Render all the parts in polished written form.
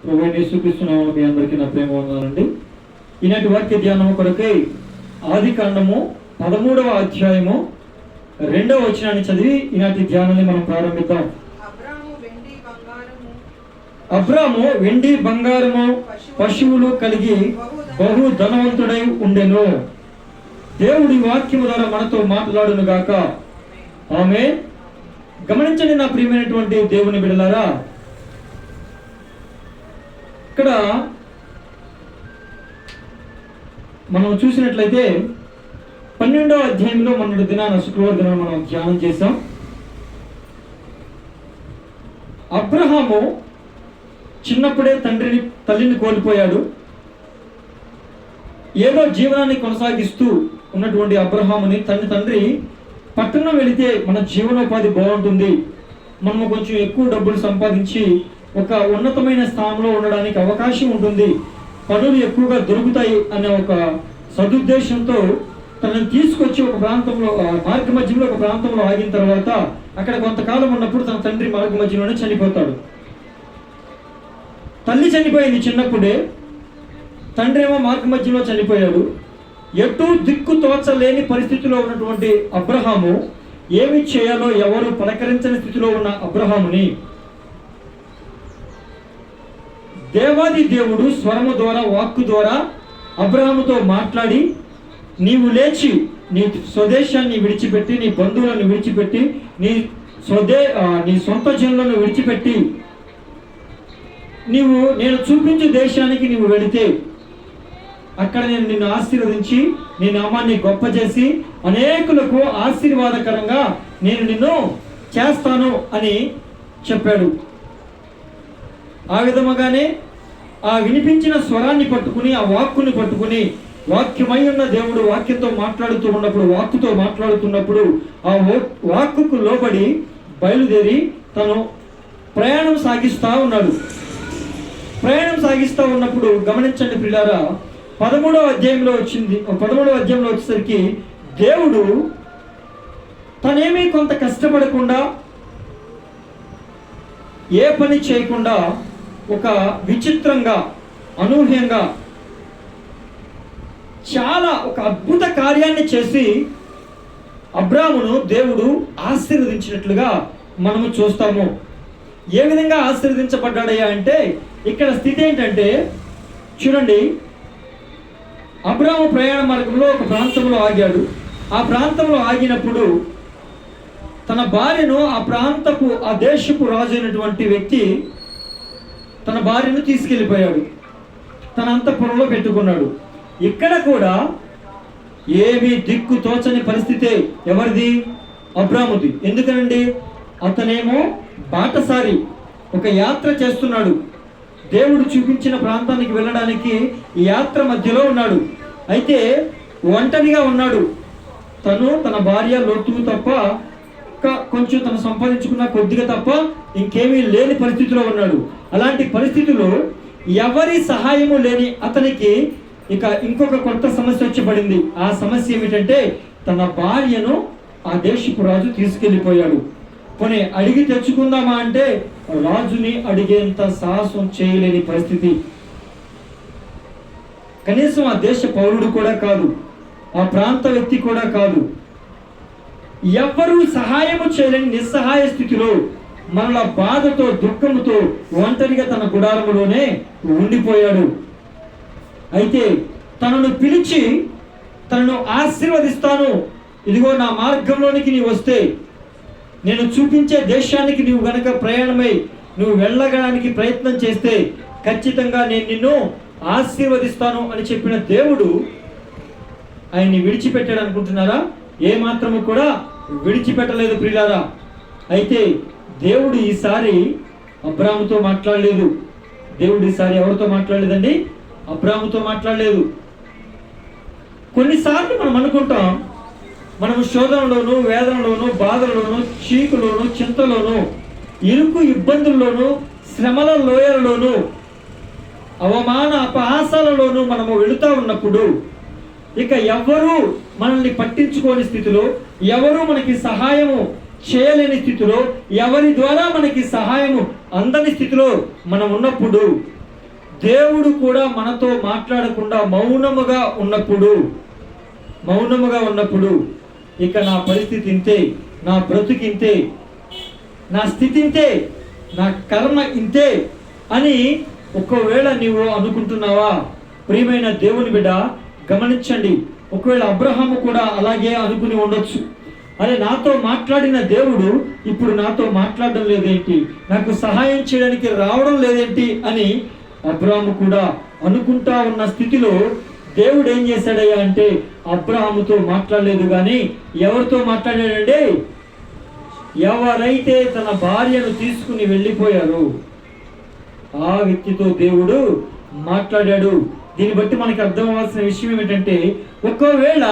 ప్రభువైన యేసుక్రీస్తు నామములో మీ అందరికీ నా ప్రేమ వందనాలండి. ఈనాటి వాక్య ధ్యానం కొరకై ఆదికాండము 13వ అధ్యాయము 2వ వచనాన్ని చదివి ఈనాటి ధ్యానాన్ని మనం ప్రారంభిద్దాం. అబ్రాము వెండి బంగారము పశువులు కలిగి బహు ధనవంతుడై ఉండెను. దేవుడి వాక్యము ద్వారా మనతో మాట్లాడును గాక. ఆమేన్. గమనించండి నా ప్రియమైనటువంటి దేవుని బిడ్డలారా, ఇక్కడ మనం చూసినట్లయితే 12వ అధ్యాయంలో మొన్నటి దినాన శుక్రవారం దినాన మనం ధ్యానం చేశాం. అబ్రహాము చిన్నప్పుడే తల్లిని కోల్పోయాడు. ఏదో జీవనాన్ని కొనసాగిస్తూ ఉన్నటువంటి అబ్రహాముని తండ్రి పట్టణం వెళితే మన జీవనోపాధి బాగుంటుంది, మనము కొంచెం ఎక్కువ డబ్బులు సంపాదించి ఒక ఉన్నతమైన స్థానంలో ఉండడానికి అవకాశం ఉంటుంది, పనులు ఎక్కువగా దొరుకుతాయి అనే ఒక సదుద్దేశంతో తనని తీసుకొచ్చి ఒక ప్రాంతంలో మార్గ మధ్యంలో ఒక ప్రాంతంలో ఆగిన తర్వాత అక్కడ కొంతకాలం ఉన్నప్పుడు తన తండ్రి మార్గ మధ్యలోనే చనిపోతాడు. తల్లి చనిపోయింది చిన్నప్పుడే, తండ్రి ఏమో మార్గ మధ్యలో చనిపోయాడు. ఎటు దిక్కు తోచలేని పరిస్థితిలో ఉన్నటువంటి అబ్రహాము ఏమి చేయాలో ఎవరు పలకరించని స్థితిలో ఉన్న అబ్రహాముని దేవాది దేవుడు స్వరము ద్వారా వాక్కు ద్వారా అబ్రహాముతో మాట్లాడి, నీవు లేచి నీ స్వదేశాన్ని విడిచిపెట్టి, నీ బంధువులను విడిచిపెట్టి, నీ సొంత జనులను విడిచిపెట్టి నేను చూపించే దేశానికి నీవు వెళితే అక్కడ నేను నిన్ను ఆశీర్వదించి నీ నామాన్ని గొప్ప చేసి అనేకులకు ఆశీర్వాదకరంగా నేను నిన్ను చేస్తాను అని చెప్పాడు. ఆ విధముగానే ఆ వినిపించిన స్వరాన్ని పట్టుకుని, ఆ వాక్కుని పట్టుకుని, వాక్యమై ఉన్న దేవుడు వాక్యంతో మాట్లాడుతూ ఉన్నప్పుడు, వాక్కుతో మాట్లాడుతున్నప్పుడు ఆ వాక్కుకు లోబడి బయలుదేరి తను ప్రయాణం సాగిస్తూ ఉన్నాడు. ప్రయాణం సాగిస్తూ ఉన్నప్పుడు గమనించండి ప్రియులారా, 13వ అధ్యాయంలో వచ్చేసరికి దేవుడు తనేమీ కొంత కష్టపడకుండా, ఏ పని చేయకుండా ఒక విచిత్రంగా, అనూహ్యంగా చాలా ఒక అద్భుత కార్యాన్ని చేసి అబ్రామును దేవుడు ఆశీర్వదించినట్లుగా మనము చూస్తాము. ఏ విధంగా ఆశీర్వదించబడ్డాడయ్యా అంటే ఇక్కడ స్థితి ఏంటంటే చూడండి, అబ్రాము ప్రయాణ మార్గంలో ఒక ప్రాంతంలో ఆగాడు. ఆ ప్రాంతంలో ఆగినప్పుడు తన భార్యను ఆ దేశపు రాజు అయినటువంటి వ్యక్తి తన భార్యను తీసుకెళ్ళిపోయాడు, తన అంతఃపురంలో పెట్టుకున్నాడు. ఇక్కడ కూడా ఏమీ దిక్కు తోచని పరిస్థితే ఎవరిది? అబ్రాముది. ఎందుకనండి, అతనేమో బాటసారి, ఒక యాత్ర చేస్తున్నాడు. దేవుడు చూపించిన ప్రాంతానికి వెళ్ళడానికి ఈ యాత్ర మధ్యలో ఉన్నాడు. అయితే ఒంటరిగా ఉన్నాడు. తన భార్య లోతు తప్ప, కొంచెం తను సంపాదించుకున్న కొద్దిగా తప్ప ఇంకేమీ లేని పరిస్థితిలో ఉన్నాడు. అలాంటి పరిస్థితుల్లో ఎవరి సహాయము లేని అతనికి ఇక ఇంకొక కొత్త సమస్య వచ్చి పడింది. ఆ సమస్య ఏమిటంటే తన భార్యను ఆ దేశపు రాజు తీసుకెళ్ళిపోయాడు. కొన్ని అడిగి తెచ్చుకుందామా అంటే రాజుని అడిగేంత సాహసం చేయలేని పరిస్థితి. కనీసం ఆ దేశ పౌరుడు కూడా కాదు, ఆ ప్రాంత వ్యక్తి కూడా కాదు, ఎవ్వరూ సహాయము చేయలేని నిస్సహాయ స్థితిలో మనల బాధతో, దుఃఖముతో ఒంటరిగా తన గుడారములోనే ఉండిపోయాడు. అయితే తనను పిలిచి తనను ఆశీర్వదిస్తాను, ఇదిగో నా మార్గంలోనికి నీవు వస్తే, నేను చూపించే దేశానికి నీవు గనక ప్రయాణమై నువ్వు వెళ్ళగడానికి ప్రయత్నం చేస్తే ఖచ్చితంగా నేను నిన్ను ఆశీర్వదిస్తాను అని చెప్పిన దేవుడు ఆయన్ని విడిచిపెట్టాడు అనుకుంటున్నారా? ఏ మాత్రము కూడా విడిచిపెట్టలేదు ప్రియులారా. అయితే దేవుడు ఈసారి అబ్రాముతో మాట్లాడలేదు. దేవుడు ఈసారి ఎవరితో మాట్లాడలేదండి? అబ్రాముతో మాట్లాడలేదు. కొన్నిసార్లు మనం అనుకుంటాం, మనము శోధనలోను, వేదనలోను, బాధలలోను, చీకులోను, చింతలోను, ఇరుకు ఇబ్బందుల్లోను, శ్రమల లోయలలోను, అవమాన అపహాసాలలోను మనము వెళుతూ ఉన్నప్పుడు ఇక ఎవరు మనల్ని పట్టించుకోని స్థితిలో, ఎవరు మనకి సహాయము చేయలేని స్థితిలో, ఎవరి ద్వారా మనకి సహాయము అందని స్థితిలో మనం ఉన్నప్పుడు దేవుడు కూడా మనతో మాట్లాడకుండా మౌనముగా ఉన్నప్పుడు ఇక నా పరిస్థితి ఇంతే, నా బ్రతుకు ఇంతే, నా స్థితి ఇంతే, నా కర్మ ఇంతే అని ఒకవేళ నీవు అనుకుంటున్నావా? ప్రియమైన దేవుని బిడ్డ, గమనించండి. ఒకవేళ అబ్రహాము కూడా అలాగే అనుకుని ఉండొచ్చు. అరే, నాతో మాట్లాడిన దేవుడు ఇప్పుడు నాతో మాట్లాడడం లేదేంటి, నాకు సహాయం చేయడానికి రావడం లేదేంటి అని అబ్రహాము కూడా అనుకుంటా ఉన్న స్థితిలో దేవుడు ఏం చేశాడయ్యా అంటే అబ్రహాముతో మాట్లాడలేదు. కానీ ఎవరితో మాట్లాడాడండి? ఎవరైతే తన భార్యను తీసుకుని వెళ్ళిపోయారో ఆ వ్యక్తితో దేవుడు మాట్లాడాడు. దీన్ని బట్టి మనకి అర్థం అవ్వాల్సిన విషయం ఏమిటంటే, ఒకవేళ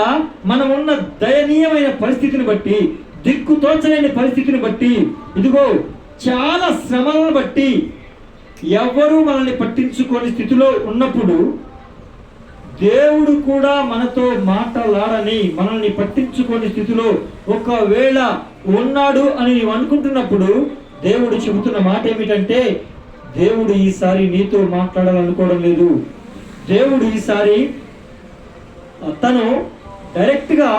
మనం ఉన్న దయనీయమైన పరిస్థితిని బట్టి, దిక్కుతోచలేని పరిస్థితిని బట్టి, ఇదిగో చాలా శ్రమలను బట్టి ఎవరు మనల్ని పట్టించుకోని స్థితిలో ఉన్నప్పుడు దేవుడు కూడా మనతో మాట్లాడని, మనల్ని పట్టించుకోని స్థితిలో ఒకవేళ ఉన్నాడు అని నీవు అనుకుంటున్నప్పుడు దేవుడు చెబుతున్న మాట ఏమిటంటే, దేవుడు ఈసారి నీతో మాట్లాడాలనుకోవడం లేదు. దేవుడు ఈసారి తను డైరెక్ట్గా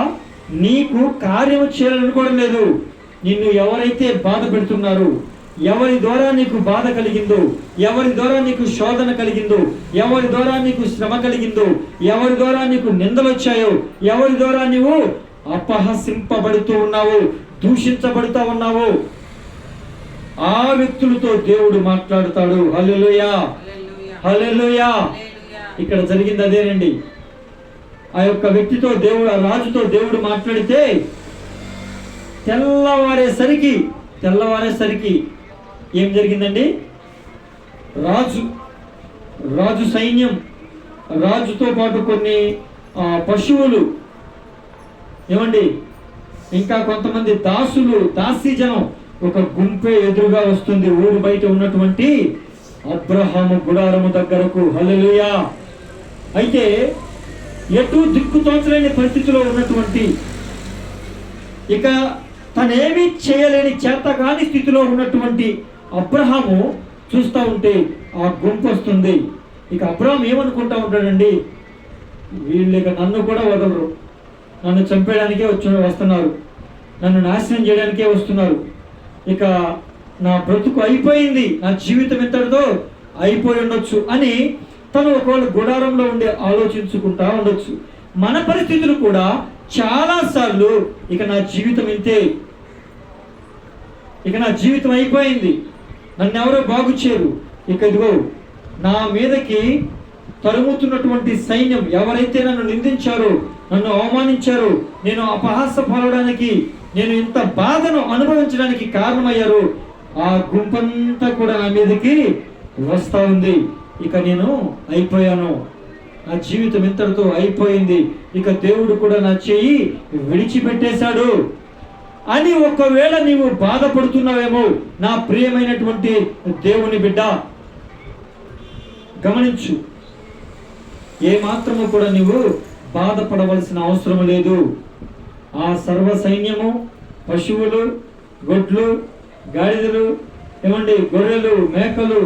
నీకు కార్యము చేయాలనుకోవడం లేదు. నిన్ను ఎవరైతే బాధ పెడుతున్నారో, ఎవరి ద్వారా నీకు బాధ కలిగిందో, ఎవరి ద్వారా నీకు శోధన కలిగిందో, ఎవరి ద్వారా నీకు శ్రమ కలిగిందో, ఎవరి ద్వారా నీకు నిందలు వచ్చాయో, ఎవరి ద్వారా నీవు అపహసింపబడుతూ ఉన్నావు, దూషించబడుతూ ఉన్నావు, ఆ వ్యక్తులతో దేవుడు మాట్లాడుతాడు. హల్లెలూయా, హల్లెలూయా. ఇక్కడ జరిగింది అదేనండి. ఆ యొక్క వ్యక్తితో దేవుడు, ఆ రాజుతో దేవుడు మాట్లాడితే తెల్లవారేసరికి ఏం జరిగిందండి? రాజు సైన్యం, రాజుతో పాటు కొన్ని పశువులు, ఏమండి, ఇంకా కొంతమంది దాసులు, దాసీజనం, ఒక గుంపే ఎదురుగా వస్తుంది ఊరు బయట ఉన్నటువంటి అబ్రహాము గుడారము దగ్గరకు. హల్లెలూయా. అయితే ఎటు దిక్కుతోచలేని పరిస్థితిలో ఉన్నటువంటి, ఇక తనేమీ చేయలేని చేతగాని స్థితిలో ఉన్నటువంటి అబ్రహాము చూస్తూ ఉంటే ఆ గుంపు వస్తుంది. ఇక అబ్రహాం ఏమనుకుంటా ఉంటాడండి, వీళ్ళు ఇక నన్ను కూడా వదలరు, నన్ను చంపేయడానికే వస్తున్నారు, నన్ను నాశనం చేయడానికే వస్తున్నారు, ఇక నా బ్రతుకు అయిపోయింది, నా జీవితం ఎంతటితో అయిపోయి ఉండొచ్చు అని తను ఒకవేళ గుడారంలో ఉండి ఆలోచించుకుంటా ఉండొచ్చు. మన పరిస్థితులు కూడా చాలాసార్లు ఇక నా జీవితం ఇంతే, ఇక నా జీవితం అయిపోయింది, నన్ను ఎవరో బాగు చేయరు, ఇక ఇదిగో నా మీదకి తరుముతున్నటువంటి సైన్యం, ఎవరైతే నన్ను నిందించారో, నన్ను అవమానించారో, నేను అపహాస్యపడడానికి, నేను ఇంత బాధను అనుభవించడానికి కారణమయ్యారు, ఆ గుంపంతా కూడా నా మీదకి వస్తూ ఉంది, ఇక నేను అయిపోయాను, నా జీవితం ఇంతటితో అయిపోయింది, ఇక దేవుడు కూడా నా చెయ్యి విడిచిపెట్టేశాడు అని ఒకవేళ నీవు బాధపడుతున్నావేమో నా ప్రియమైనటువంటి దేవుని బిడ్డ, గమనించు, ఏమాత్రము కూడా నీవు బాధపడవలసిన అవసరం లేదు. ఆ సర్వ సైన్యము, పశువులు, గొడ్లు, గాడిదలు, ఏమండి, గొర్రెలు, మేకలు,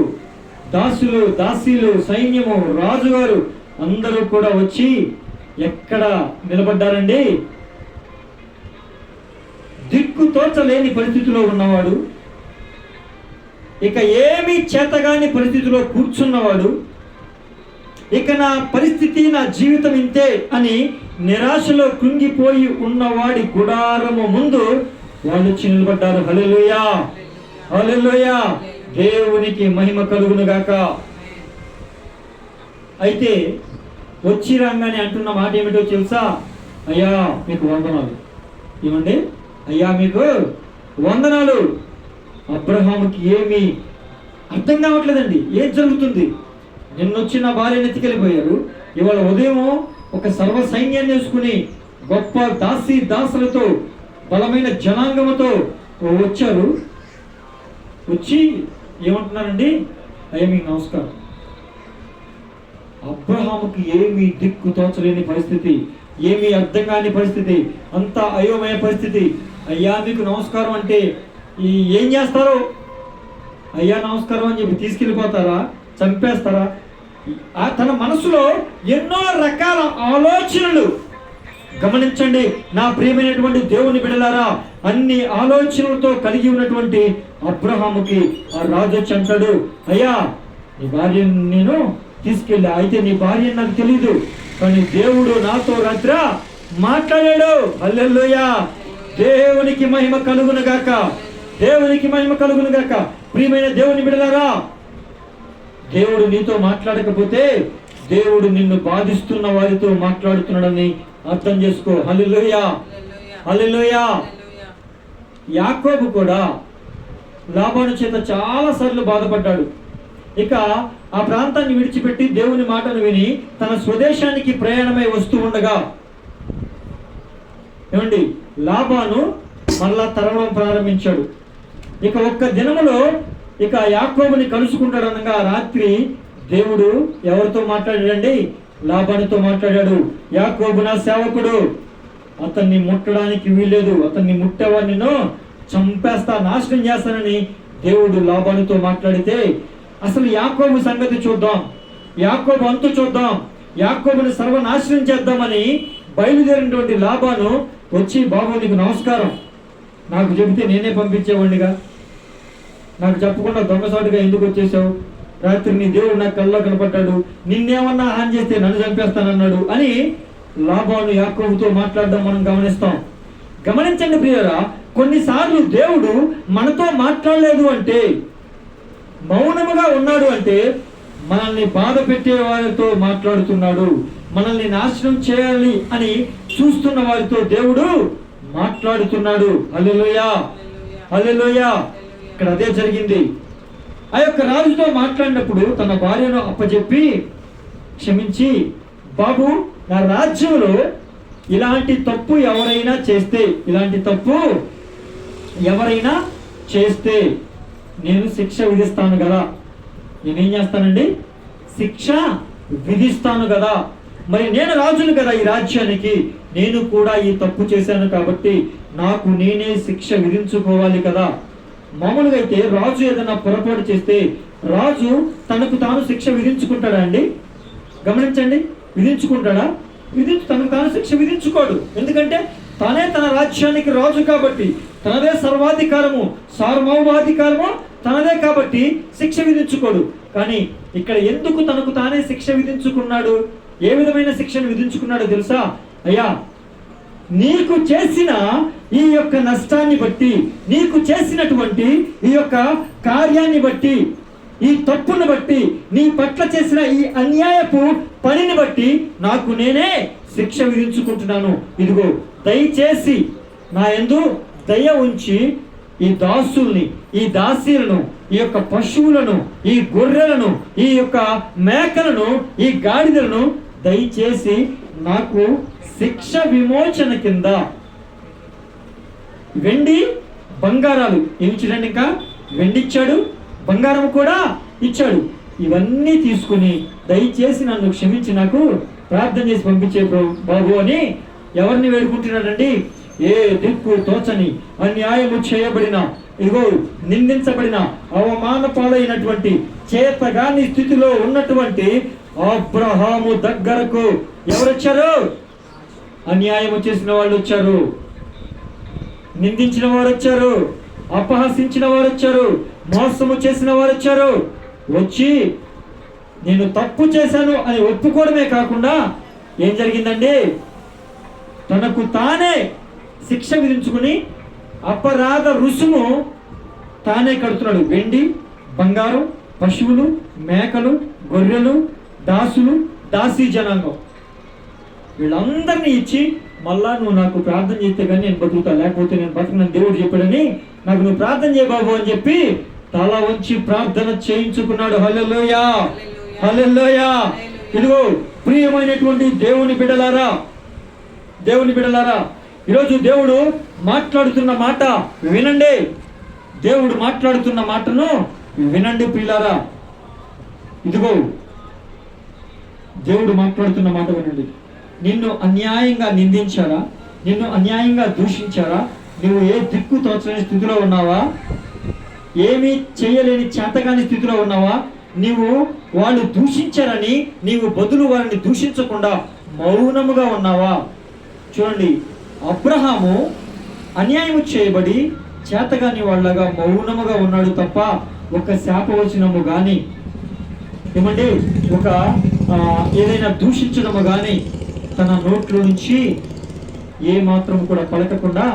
దాసులు, దాసీలు, సైన్యము, రాజుగారు అందరూ కూడా వచ్చి ఎక్కడ నిలబడ్డారండి? దిక్కుతోచలేని పరిస్థితిలో ఉన్నవాడు, ఇక ఏమీ చేతగాని పరిస్థితిలో కూర్చున్నవాడు, ఇక నా పరిస్థితి, నా జీవితం ఇంతే అని నిరాశలో కృంగిపోయి ఉన్నవాడి గుడారము ముందు వాళ్ళు వచ్చి నిలబడ్డారు. హల్లెలూయా, హల్లెలూయా. దేవునికి మహిమ కలుగును గాక. అయితే వచ్చి రంగానే అంటున్న మాట ఏమిటో తెలుసా? అయ్యా మీకు వందనాలు. ఏమండి? అయ్యా మీకు వందనాలు. అబ్రహాముకి ఏమీ అర్థం కావట్లేదండి, ఏం జరుగుతుంది? నిన్నొచ్చిన భార్యను ఎత్తుకెళ్ళిపోయారు, ఇవాళ ఉదయం ఒక సర్వ సైన్యాన్ని వేసుకుని గొప్ప దాసులతో, బలమైన జనాంగముతో వచ్చారు. వచ్చి ఏమంటున్నారండి? అయ్యా మీకు నమస్కారం. అబ్రహాముకి ఏమీ దిక్కు తోచలేని పరిస్థితి, ఏమీ అర్థం కాని పరిస్థితి, అంతా అయోమయ పరిస్థితి. అయ్యా మీకు నమస్కారం అంటే ఏం చేస్తారో? అయ్యా నమస్కారం అని చెప్పి తీసుకెళ్ళిపోతారా? చంపేస్తారా? తన మనసులో ఎన్నో రకాల ఆలోచనలు. గమనించండి నా ప్రియమైనటువంటి దేవుని బిడ్డలారా, అన్ని ఆలోచనలతో కలిగి ఉన్నటువంటి అబ్రహాముకి ఆ రాజు వచ్చి అంటాడు, అయ్యా నీ భార్యను నేను తీసుకెళ్ళా, అయితే నీ భార్య నాకు తెలీదు, కానీ దేవుడు నాతో రాత్రి మాట్లాడాడు. హల్లెలూయా, దేవునికి మహిమ కలుగును గాక, దేవునికి మహిమ కలుగును గాక. ప్రియమైన దేవుని బిడ్డలారా, దేవుడు నీతో మాట్లాడకపోతే దేవుడు నిన్ను బాధిస్తున్న వారితో మాట్లాడుతున్నాడని అర్థం చేసుకో. హల్లెలూయా, హల్లెలూయా. యాకోబు కూడా లాబాను చేత చాలా సార్లు బాధపడ్డాడు. ఇక ఆ ప్రాంతాన్ని విడిచిపెట్టి దేవుని మాటను విని తన స్వదేశానికి ప్రయాణమై వస్తూ ఉండగా ఏమండి లాబాను మళ్ళా తరవడం ప్రారంభించాడు. ఇక ఒక్క దినములో ఇక యాకోబుని కలుసుకుంటాడు. అనగా రాత్రి దేవుడు ఎవరితో మాట్లాడాడండి? లాబానుతో మాట్లాడాడు. యాకోబు నా సేవకుడు, అతన్ని ముట్టడానికి వీల్లేదు, అతన్ని ముట్టేవాడిని చంపేస్తా, నాశనం చేస్తానని దేవుడు లాబానుతో మాట్లాడితే, అసలు యాకోబు సంగతి చూద్దాం, యాకోబు అంతు చూద్దాం, యాకోబుని సర్వనాశనం చేద్దామని బయలుదేరినటువంటి లాబాను వచ్చి, బాబు నీకు నమస్కారం, నాకు చెబితే నేనే పంపించేవాడినిగా, నాకు చెప్పకుండా దొంగసాటుగా ఎందుకు వచ్చేసావు? రాత్రి నీ దేవుడు నాకు కల్లో కనపడ్డాడు, నిన్నేమన్నా హాని చేస్తే నన్ను చంపేస్తానన్నాడు అని లాబాను యాకోబుతో మాట్లాడడం మనం గమనిస్తాం. గమనించండి ప్రియులారా, కొన్నిసార్లు దేవుడు మనతో మాట్లాడలేదు అంటే, మౌనముగా ఉన్నాడు అంటే మనల్ని బాధ పెట్టే వారితో మాట్లాడుతున్నాడు, మనల్ని నాశనం చేయాలి అని చూస్తున్న వారితో దేవుడు మాట్లాడుతున్నాడు. హల్లెలూయా, హల్లెలూయా. ఇక్కడ అదే జరిగింది. ఆ యొక్క రాజుతో మాట్లాడినప్పుడు తన భార్యను అప్పచెప్పి, క్షమించి బాబు, నా రాజ్యంలో ఇలాంటి తప్పు ఎవరైనా చేస్తే, ఇలాంటి తప్పు ఎవరైనా చేస్తే నేను శిక్ష విధిస్తాను కదా, నేనేం చేస్తానండి? శిక్ష విధిస్తాను కదా. మరి నేను రాజును కదా ఈ రాజ్యానికి, నేను కూడా ఈ తప్పు చేశాను కాబట్టి నాకు నేనే శిక్ష విధించుకోవాలి కదా. మామూలుగా అయితే రాజు ఏదైనా పొరపాటు చేస్తే రాజు తనకు తాను శిక్ష విధించుకుంటాడా అండి? గమనించండి, విధించుకుంటాడా? తనకు తాను శిక్ష విధించుకోడు. ఎందుకంటే తనే తన రాజ్యానికి రాజు కాబట్టి, తనదే సర్వాధికారము, సార్వభౌమాధికారము తనదే కాబట్టి శిక్ష విధించుకోడు. కానీ ఇక్కడ ఎందుకు తనకు తానే శిక్ష విధించుకున్నాడు? ఏ విధమైన శిక్షను విధించుకున్నాడో తెలుసా? అయ్యా, నీకు చేసిన ఈ యొక్క నష్టాన్ని బట్టి, నీకు చేసినటువంటి ఈ యొక్క కార్యాన్ని బట్టి, ఈ తప్పును బట్టి, నీ పట్ల చేసిన ఈ అన్యాయపు పనిని బట్టి నాకు నేనే శిక్ష విధించుకుంటున్నాను. ఇదిగో దయచేసి నా యందు దయ ఉంచి ఈ దాసుల్ని, ఈ దాసీలను, ఈ యొక్క పశువులను, ఈ గొర్రెలను, ఈ యొక్క మేకలను, ఈ గాడిదలను దయచేసి నాకు శిక్ష విమోచన కింద వెండి బంగారాలు ఇచ్చాడు. ఇంకా వెండి ఇచ్చాడు, బంగారం కూడా ఇచ్చాడు. ఇవన్నీ తీసుకుని దయచేసి నన్ను క్షమించి నాకు ప్రార్థన చేసి పంపించే బాబు అని ఎవరిని వేడుకుంటున్నాడండి? ఏ దిక్కు తోచని, అన్యాయము చేయబడిన, ఇదిగో నిందించబడిన, అవమాన పాలైనటువంటి, చేతగాని స్థితిలో ఉన్నటువంటి అబ్రహాము దగ్గరకు ఎవరు వచ్చారు? అన్యాయము చేసిన వాళ్ళు వచ్చారు, నిందించిన వారు వచ్చారు, అపహసించిన వారు వచ్చారు, మోసము చేసిన వారు వచ్చారు. వచ్చి నేను తప్పు చేశాను అని ఒప్పుకోవడమే కాకుండా ఏం జరిగిందండి? తనకు తానే శిక్ష విధించుకుని అపరాధ రుసుము తానే కడుతున్నాడు. వెండి, బంగారం, పశువులు, మేకలు, గొర్రెలు, దాసులు, దాసీ జనాంగం, వీళ్ళందరినీ ఇచ్చి, మళ్ళా నువ్వు నాకు ప్రార్థన చేస్తే కానీ నేను బతుకుతా, లేకపోతే నేను బతుకునని దేవుడు చెప్పాడని నాకు నువ్వు ప్రార్థన చేయ బాబు అని చెప్పి తల వంచి ప్రార్థన చేయించుకున్నాడు. హల్లెలూయా, హల్లెలూయా. ఇదిగో ప్రియమైనటువంటి దేవుని బిడ్డలారా, దేవుని బిడ్డలారా, ఈరోజు దేవుడు మాట్లాడుతున్న మాట వినండి. దేవుడు మాట్లాడుతున్న మాటను వినండి ప్రియులారా. ఇదిగో దేవుడు మాట్లాడుతున్న మాట వినండి. నిన్ను అన్యాయంగా నిందించారా? నిన్ను అన్యాయంగా దూషించారా? నువ్వు ఏ దిక్కు తోచలేని స్థితిలో ఉన్నావా? ఏమీ చేయలేని చేతగాని స్థితిలో ఉన్నావా? నీవు వాళ్ళు దూషించారని నీవు బదులు వారిని దూషించకుండా మౌనముగా ఉన్నావా? చూడండి, అబ్రహాము అన్యాయము చేయబడి చేతగాని వాళ్ళగా మౌనముగా ఉన్నాడు తప్ప ఒక శాపవచనము కానీ ఏమంటే ఒక ఏదైనా దూషించడము కానీ తన నోట్లో నుంచి ఏ మాత్రం కూడా పలకకుండా,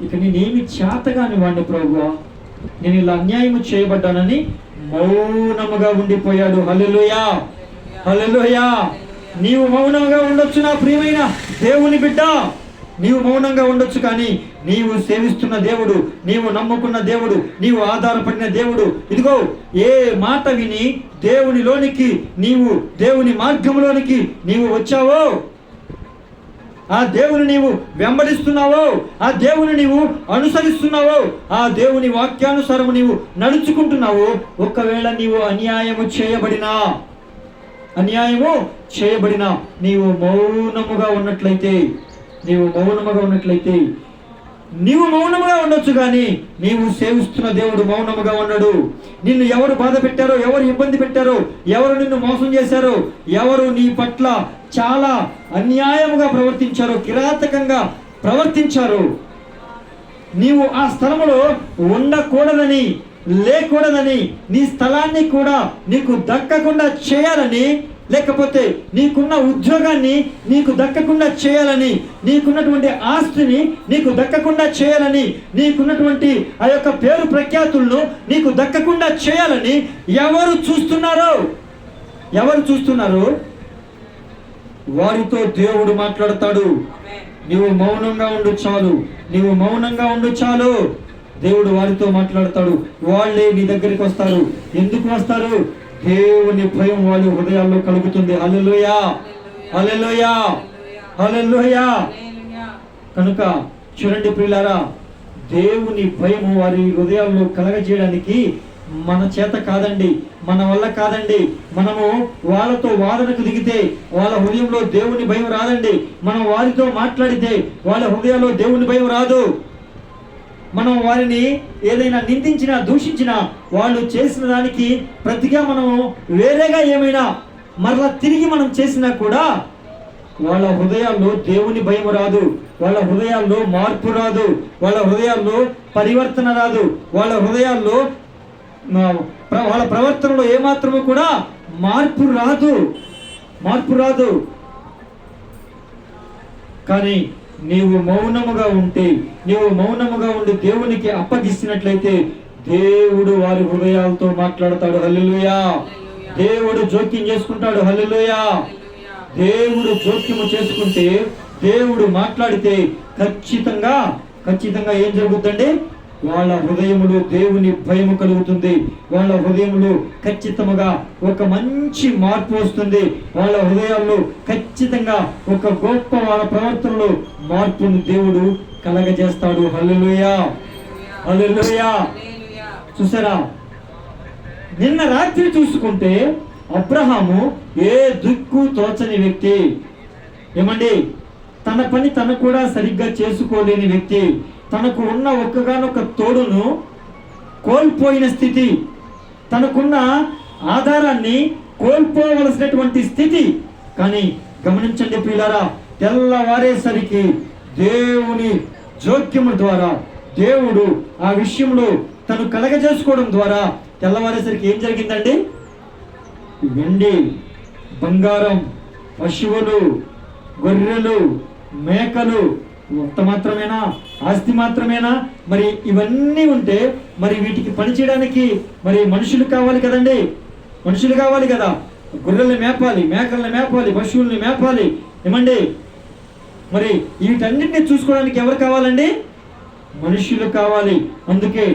ఇక నేనేమి చేతగాని వాడిని ప్రభువా, నేను ఇలా అన్యాయము చేయబడ్డానని మౌనముగా ఉండిపోయాడు. హల్లెలూయా, హల్లెలూయా. నీవు మౌనంగా ఉండొచ్చు నా ప్రియమైన దేవుని బిడ్డ, నీవు మౌనంగా ఉండొచ్చు, కానీ నీవు సేవిస్తున్న దేవుడు, నీవు నమ్ముకున్న దేవుడు, నీవు ఆధారపడిన దేవుడు, ఇదిగో ఏ మాట విని దేవునిలోనికి నీవు దేవుని మార్గంలోనికి నీవు వచ్చావో, ఆ దేవుని నీవు వెంబడిస్తున్నావో, ఆ దేవుని నీవు అనుసరిస్తున్నావో, ఆ దేవుని వాక్యానుసారము నీవు నడుచుకుంటున్నావో, ఒకవేళ నీవు అన్యాయము చేయబడినా నీవు మౌనముగా ఉన్నట్లయితే నీవు మౌనముగా ఉండొచ్చు, కానీ నీవు సేవిస్తున్న దేవుడు మౌనముగా ఉన్నాడు. నిన్ను ఎవరు బాధ పెట్టారో, ఎవరు ఇబ్బంది పెట్టారో, ఎవరు నిన్ను మోసం చేశారో, ఎవరు నీ పట్ల చాలా అన్యాయముగా ప్రవర్తించారో, కిరాతకంగా ప్రవర్తించారో, నీవు ఆ స్థలములో ఉండకూడదని, లేకూడదని, నీ స్థలాన్ని కూడా నీకు దక్కకుండా చేయాలని, లేకపోతే నీకున్న ఉద్యోగాన్ని నీకు దక్కకుండా చేయాలని, నీకున్నటువంటి ఆస్తిని నీకు దక్కకుండా చేయాలని, నీకున్నటువంటి ఆ యొక్క పేరు ప్రఖ్యాతులను నీకు దక్కకుండా చేయాలని ఎవరు చూస్తున్నారో వారితో దేవుడు మాట్లాడతాడు. నీవు మౌనంగా ఉండు చాలు, దేవుడు వారితో మాట్లాడతాడు. వాళ్ళే నీ దగ్గరికి వస్తారు. ఎందుకు వస్తారు? దేవుని భయం వాళ్ళ హృదయాల్లో కలుగుతుంది. హల్లెలూయా, హల్లెలూయా, హల్లెలూయా. కనుక చూడండి ప్రియులారా, దేవుని భయం వారి హృదయాల్లో కలగజేయడానికి మన చేత కాదండి, మన వల్ల కాదండి. మనము వాళ్ళతో వాదనకు దిగితే వాళ్ళ హృదయంలో దేవుని భయం రాదండి. మనం వారితో మాట్లాడితే వాళ్ళ హృదయాల్లో దేవుని భయం రాదు. మనం వారిని ఏదైనా నిందించినా, దూషించినా, వాళ్ళు చేసిన దానికి ప్రతిగా మనము వేరేగా ఏమైనా మరలా తిరిగి మనం చేసినా కూడా వాళ్ళ హృదయాల్లో దేవుని భయం రాదు, వాళ్ళ హృదయాల్లో మార్పు రాదు, వాళ్ళ హృదయాల్లో పరివర్తన రాదు, వాళ్ళ హృదయాల్లో వాళ్ళ ప్రవర్తనలో ఏమాత్రము కూడా మార్పు రాదు. కానీ నీవు మౌనముగా ఉండి దేవునికి అప్పగిస్తున్నట్లయితే దేవుడు వారి హృదయాలతో మాట్లాడతాడు. హల్లెలూయా. దేవుడు జోక్యం చేసుకుంటాడు. హల్లెలూయా. దేవుడు జోక్యము చేసుకుంటే, దేవుడు మాట్లాడితే ఖచ్చితంగా ఏం జరుగుతుందండి? వాళ్ళ హృదయములు దేవుని భయము కలుగుతుంది. వాళ్ళ హృదయములు ఖచ్చితంగా ఒక మంచి మార్పు వస్తుంది. వాళ్ళ హృదయాల్లో ఖచ్చితంగా ఒక గొప్ప వాళ్ళ ప్రవర్తనలో మార్పును దేవుడు కలగజేస్తాడు. హల్లెలూయా, హల్లెలూయా. చూసారా, నిన్న రాత్రి చూసుకుంటే అబ్రహాము ఏ దిక్కు తోచని వ్యక్తి, ఏమండి, తన పని తను కూడా సరిగ్గా చేసుకోలేని వ్యక్తి, తనకు ఉన్న ఒక్కగానొక్క తోడును కోల్పోయిన స్థితి, తనకున్న ఆధారాన్ని కోల్పోవలసినటువంటి స్థితి. కానీ గమనించండి ప్రియులారా, తెల్లవారేసరికి దేవుని జోక్యము ద్వారా, దేవుడు ఆ విషయంలో తను కలగజేసుకోవడం ద్వారా తెల్లవారేసరికి ఏం జరిగిందండి? వెండి, బంగారం, పశువులు, గొర్రెలు, మేకలు, అంత మాత్రమేనా? ఆస్తి మాత్రమేనా? మరి ఇవన్నీ ఉంటే మరి వీటికి పని చేయడానికి మరి మనుషులు కావాలి కదండి, మనుషులు కావాలి కదా. గొర్రెల్ని మేపాలి, మేకల్ని మేపాలి, పశువుల్ని మేపాలి, ఏమండి. మరి వీటన్నిటిని చూసుకోవడానికి ఎవరు కావాలండి? మనుషులు కావాలి. అందుకే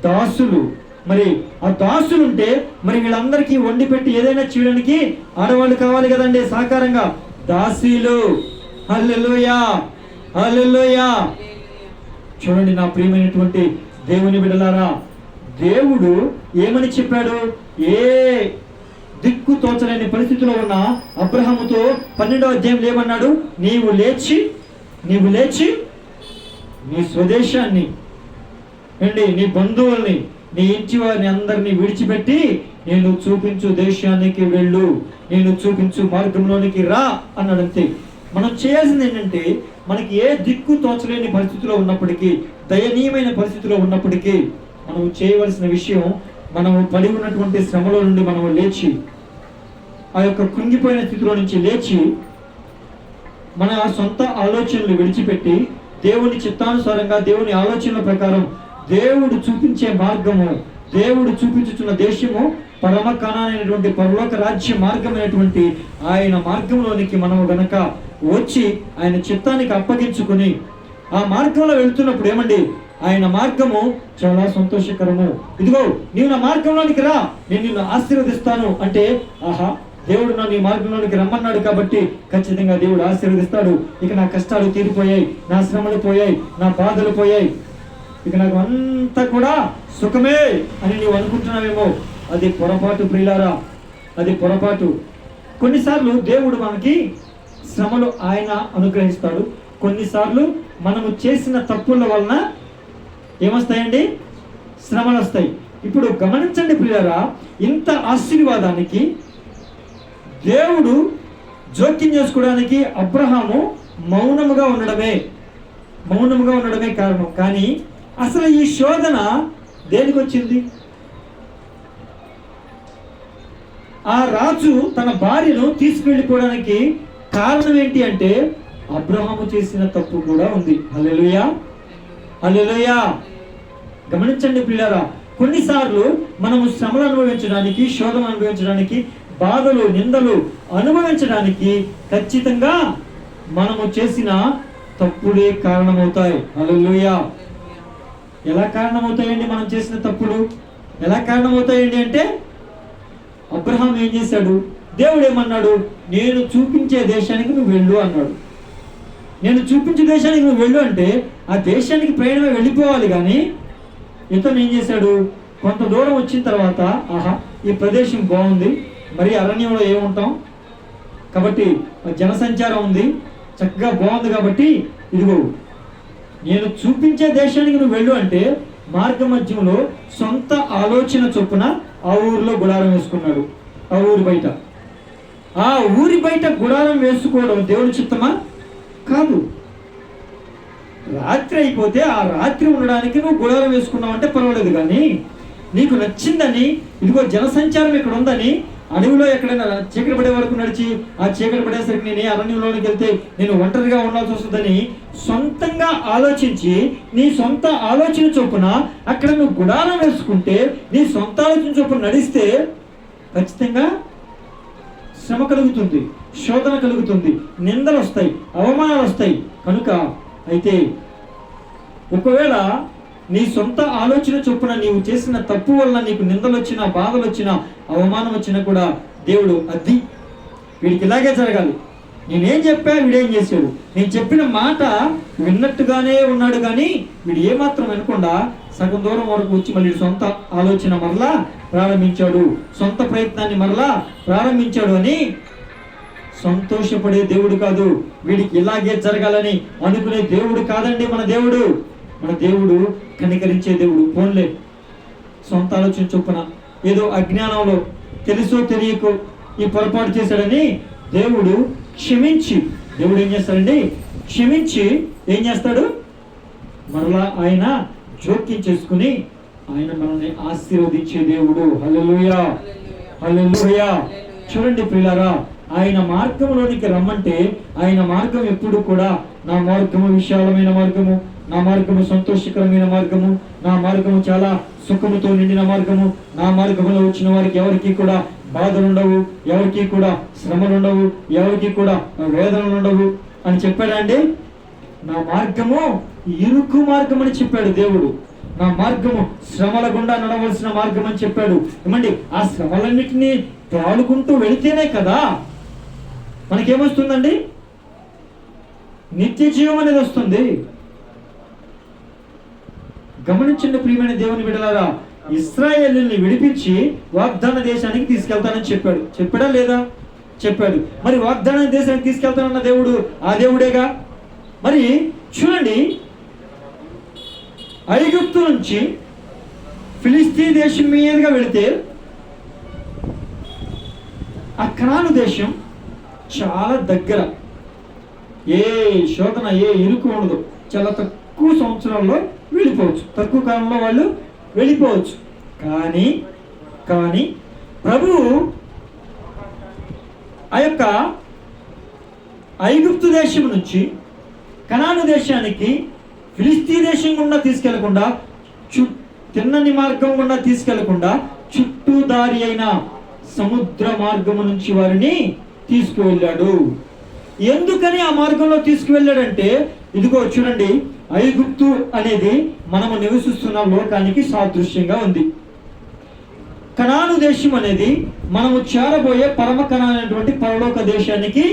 దాసులు, మరి ఆ దాసులు ఉంటే మరి వీళ్ళందరికీ వండి పెట్టి ఏదైనా చేయడానికి ఆడవాళ్ళు కావాలి కదండి, సహకారంగా. దాసీలు. హల్లెలూయా, హల్లెలూయా. చూడండి నా ప్రియమైనటువంటి దేవుని బిడ్డలారా, దేవుడు ఏమని చెప్పాడు? ఏ దిక్కు తోచలేని పరిస్థితిలో ఉన్న అబ్రహాముతో 12వ అధ్యాయంలో ఏమన్నాడు? నీవు లేచి నీ స్వదేశాన్ని, నీ బంధువుల్ని, నీ ఇంటి వారిని అందరినీ విడిచిపెట్టి నేను చూపించు దేశానికి వెళ్ళు, నేను చూపించు మార్గంలోనికి రా అన్నాడు. అంతే. మనం చేయాల్సింది ఏంటంటే, మనకి ఏ దిక్కు తోచలేని పరిస్థితిలో ఉన్నప్పటికీ, దయనీయమైన పరిస్థితిలో ఉన్నప్పటికీ మనం చేయవలసిన విషయం, మనము పడి ఉన్నటువంటి శ్రమలో నుండి మనము లేచి, ఆ యొక్క కృంగిపోయిన స్థితిలో నుంచి లేచి, మన సొంత ఆలోచనలు విడిచిపెట్టి దేవుని చిత్తానుసారంగా, దేవుని ఆలోచనల ప్రకారం, దేవుడు చూపించే మార్గము, దేవుడు చూపించుతున్న దేశము పరమ కానానైనటువంటి పరలోక రాజ్య మార్గమైనటువంటి ఆయన మార్గంలోనికి మనము గనక వచ్చి ఆయన చిత్తానికి అప్పగించుకుని ఆ మార్గంలో వెళ్తున్నప్పుడు ఏమండి, ఆయన మార్గము చాలా సంతోషకరము. ఇదిగో నీవు నా మార్గంలోనికి రా, నేను నిన్ను ఆశీర్వదిస్తాను అంటే, ఆహా, దేవుడు నన్ను ఈ మార్గంలోనికి రమ్మన్నాడు కాబట్టి ఖచ్చితంగా దేవుడు ఆశీర్వదిస్తాడు. ఇక నా కష్టాలు తీరిపోయాయి, నా శ్రమలు పోయాయి, నా బాధలు పోయాయి, ఇక నాకు అంతా కూడా సుఖమే అని నీవు అనుకుంటున్నావేమో. అది పొరపాటు ప్రియులారా, అది పొరపాటు. కొన్నిసార్లు దేవుడు మనకి శ్రమలు ఆయన అనుగ్రహిస్తాడు. కొన్నిసార్లు మనము చేసిన తప్పుల వలన ఏమొస్తాయండి? శ్రమలు వస్తాయి. ఇప్పుడు గమనించండి ప్రియులారా, ఇంత ఆశీర్వాదానికి దేవుడు జోక్యం చేసుకోవడానికి అబ్రహాము మౌనముగా ఉండడమే కారణం. కానీ అసలు ఈ శోధన దేనికి వచ్చింది? ఆ రాజు తన భార్యను తీసుకెళ్ళిపోవడానికి కారణం ఏంటి అంటే, అబ్రహాము చేసిన తప్పు కూడా ఉంది. హల్లెలూయా, హల్లెలూయా. గమనించండి ప్రియులారా, కొన్నిసార్లు మనము శ్రమలు అనుభవించడానికి, శోధన అనుభవించడానికి, బాధలు, నిందలు అనుభవించడానికి ఖచ్చితంగా మనము చేసిన తప్పులే కారణమవుతాయి. హల్లెలూయా. ఎలా కారణమవుతాయండి మనం చేసిన తప్పులు? ఎలా కారణమవుతాయండి అంటే, అబ్రహాం ఏం చేశాడు? దేవుడు ఏమన్నాడు? నేను చూపించే దేశానికి నువ్వు వెళ్ళు అన్నాడు. నేను చూపించే దేశానికి నువ్వు వెళ్ళు అంటే ఆ దేశానికి ప్రయాణమే వెళ్ళిపోవాలి. కానీ ఇతను ఏం చేశాడు? కొంత దూరం వచ్చిన తర్వాత, ఆహా, ఈ ప్రదేశం బాగుంది, మరి అరణ్యంలో ఏముంటాం కాబట్టి జనసంచారం ఉంది, చక్కగా బాగుంది కాబట్టి ఇదిగో నేను చూపించే దేశానికి నువ్వు వెళ్ళు అంటే మార్గ మధ్యంలో సొంత ఆలోచన చొప్పున ఆ ఊరిలో గుడారం వేసుకున్నాడు. ఆ ఊరి బయట గుడారం వేసుకోవడం దేవుని చిత్తమా? కాదు. రాత్రి అయిపోతే ఆ రాత్రి ఉండడానికి నువ్వు గుడారం వేసుకున్నావు అంటే పర్వాలేదు. కానీ నీకు నచ్చిందని, ఇదిగో జనసంచారం ఇక్కడ ఉందని, అడవిలో ఎక్కడైనా చీకటి పడే వరకు నడిచి ఆ చీకటి పడేసరికి నేను అరణ్యంలోనికి వెళ్తే నేను ఒంటరిగా ఉండాల్సి వస్తుందని సొంతంగా ఆలోచించి, నీ సొంత ఆలోచన చొప్పున అక్కడ నువ్వు గుడారం వేసుకుంటే, నీ సొంత ఆలోచన చొప్పున నడిస్తే ఖచ్చితంగా శ్రమ కలుగుతుంది, శోధన కలుగుతుంది, నిందలు వస్తాయి, అవమానాలు వస్తాయి. కనుక అయితే ఒకవేళ నీ సొంత ఆలోచన చొప్పున నీవు చేసిన తప్పు వలన నీకు నిందలు వచ్చినా, బాధలు వచ్చినా, అవమానం వచ్చినా కూడా దేవుడు అది వీడికి ఇలాగే జరగాలి, నేనేం చెప్పా వీడేం చేశాడు, నేను చెప్పిన మాట విన్నట్టుగానే ఉన్నాడు, కానీ వీడు ఏమాత్రం వినకుండా సగం దూరం వరకు వచ్చి మళ్ళీ సొంత ఆలోచన మరలా ప్రారంభించాడు, సొంత ప్రయత్నాన్ని మరలా ప్రారంభించాడు అని సంతోషపడే దేవుడు కాదు. వీడికి ఇలాగే జరగాలని అనుకునే దేవుడు కాదండి మన దేవుడు. మన దేవుడు కనికరించే దేవుడు. పోన్లే, సొంత ఆలోచన చొప్పున ఏదో అజ్ఞానంలో తెలుసో తెలియకో ఈ పొరపాటు చేశాడని దేవుడు క్షమించి, దేవుడు ఏం చేస్తాడండి? క్షమించి ఏం చేస్తాడు? మరలా ఆయన జోక్యం చేసుకుని ఆయన మనల్ని ఆశీర్వదించే దేవుడు. హల్లెలూయా, హల్లెలూయా. చూడండి ప్రియులారా, ఆయన మార్గంలోనికి రమ్మంటే ఆయన మార్గం ఎప్పుడు కూడా నా మార్గము విశాలమైన మార్గము, నా మార్గము సంతోషకరమైన మార్గము, నా మార్గము చాలా సుఖముతో నిండిన మార్గము, నా మార్గంలో వచ్చిన వారికి ఎవరికి కూడా బాధలు ఉండవు, ఎవరికి కూడా శ్రమలు ఉండవు, ఎవరికి కూడా వేదనలు ఉండవు అని చెప్పాడండి. నా మార్గము ఇరుకు మార్గం అని చెప్పాడు దేవుడు. నా మార్గము శ్రమల గుండా నడవలసిన మార్గం అని చెప్పాడు. ఏమండి, ఆ శ్రమలన్నిటినీ తాడుకుంటూ వెళితేనే కదా మనకేమొస్తుందండి? నిత్య జీవం అనేది వస్తుంది. గమనించండి ప్రియమైన దేవుని బిడ్డలారా, ఇశ్రాయేలుని విడిపించి వాగ్దాన దేశానికి తీసుకెళ్తానని చెప్పాడు. చెప్పాడా లేదా? చెప్పాడు. మరి వాగ్దాన దేశానికి తీసుకెళ్తానన్న దేవుడు ఆ దేవుడేగా. మరి చూడండి, ఐగుప్తు నుంచి ఫిలిస్తీ దేశం మీదుగా వెళితే ఆ కనాను దేశం చాలా దగ్గర, ఏ శోధన ఏ ఇరుకు ఉండదు, చాలా తక్కువ సంవత్సరాల్లో వెళ్ళిపోవచ్చు, తక్కువ కాలంలో వాళ్ళు వెళ్ళిపోవచ్చు. కానీ కానీ ప్రభువు ఆ యొక్క ఐగుప్తు దేశం నుంచి కనాను దేశానికి ఫిలిస్తీ దేశం గుండా తీసుకెళ్లకుండా, తిన్నని మార్గం గుండా తీసుకెళ్లకుండా చుట్టూ దారి అయిన సముద్ర మార్గము నుంచి వారిని తీసుకువెళ్ళాడు. ఎందుకని ఆ మార్గంలో తీసుకువెళ్ళాడంటే, ఇదిగో చూడండి, ఐగుప్తు అనేది మనము నివసిస్తున్న లోకానికి సాదృశ్యంగా ఉంది. కనాను దేశం అనేది మనము చేరబోయే పరమ కణానైనటువంటి పరలోక దేశానికి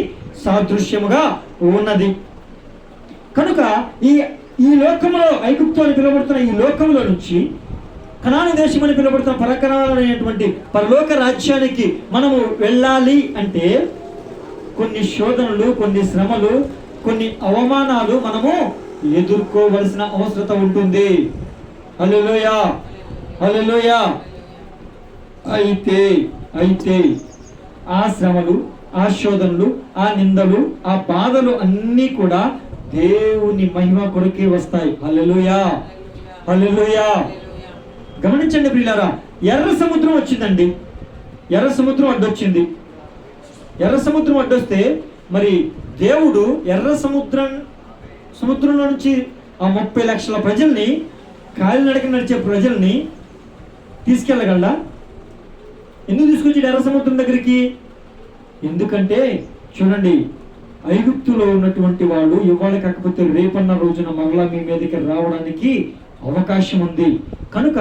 సాదృశ్యముగా ఉన్నది. కనుక ఈ లోకంలో, ఐగుప్తు అని పిలువబడుతున్న ఈ లోకంలో నుంచి కనాను దేశం అని పిలువబడుతున్న పరకణాలైనటువంటి పరలోక రాజ్యానికి మనము వెళ్ళాలి అంటే కొన్ని శోధనలు, కొన్ని శ్రమలు, కొన్ని అవమానాలు మనము ఎదుర్కోవలసిన అవసరత ఉంటుంది. హల్లెలూయా, హల్లెలూయా. అయితే ఆ శ్రమలు, ఆ శోధనలు, ఆ నిందలు, ఆ బాధలు అన్నీ కూడా దేవుని మహిమ కొరకే వస్తాయి. హల్లెలూయా, హల్లెలూయా. గమనించండి ప్రియులారా, ఎర్ర సముద్రం వచ్చిందండి, ఎర్ర సముద్రం అడ్డొచ్చింది. ఎర్ర సముద్రం అడ్డొస్తే మరి దేవుడు ఎర్ర సముద్రంలో నుంచి ఆ 30 లక్షల ప్రజల్ని, కాలినడక నడిచే ప్రజల్ని తీసుకెళ్ళగలడా? ఎందుకు తీసుకొచ్చాడు ఎర్ర సముద్రం దగ్గరికి? ఎందుకంటే చూడండి, ఐగుప్తులో ఉన్నటువంటి వాళ్ళు ఇవాళ కాకపోతే రేపన్న రోజున మరలా మీ మీదకి రావడానికి అవకాశం ఉంది. కనుక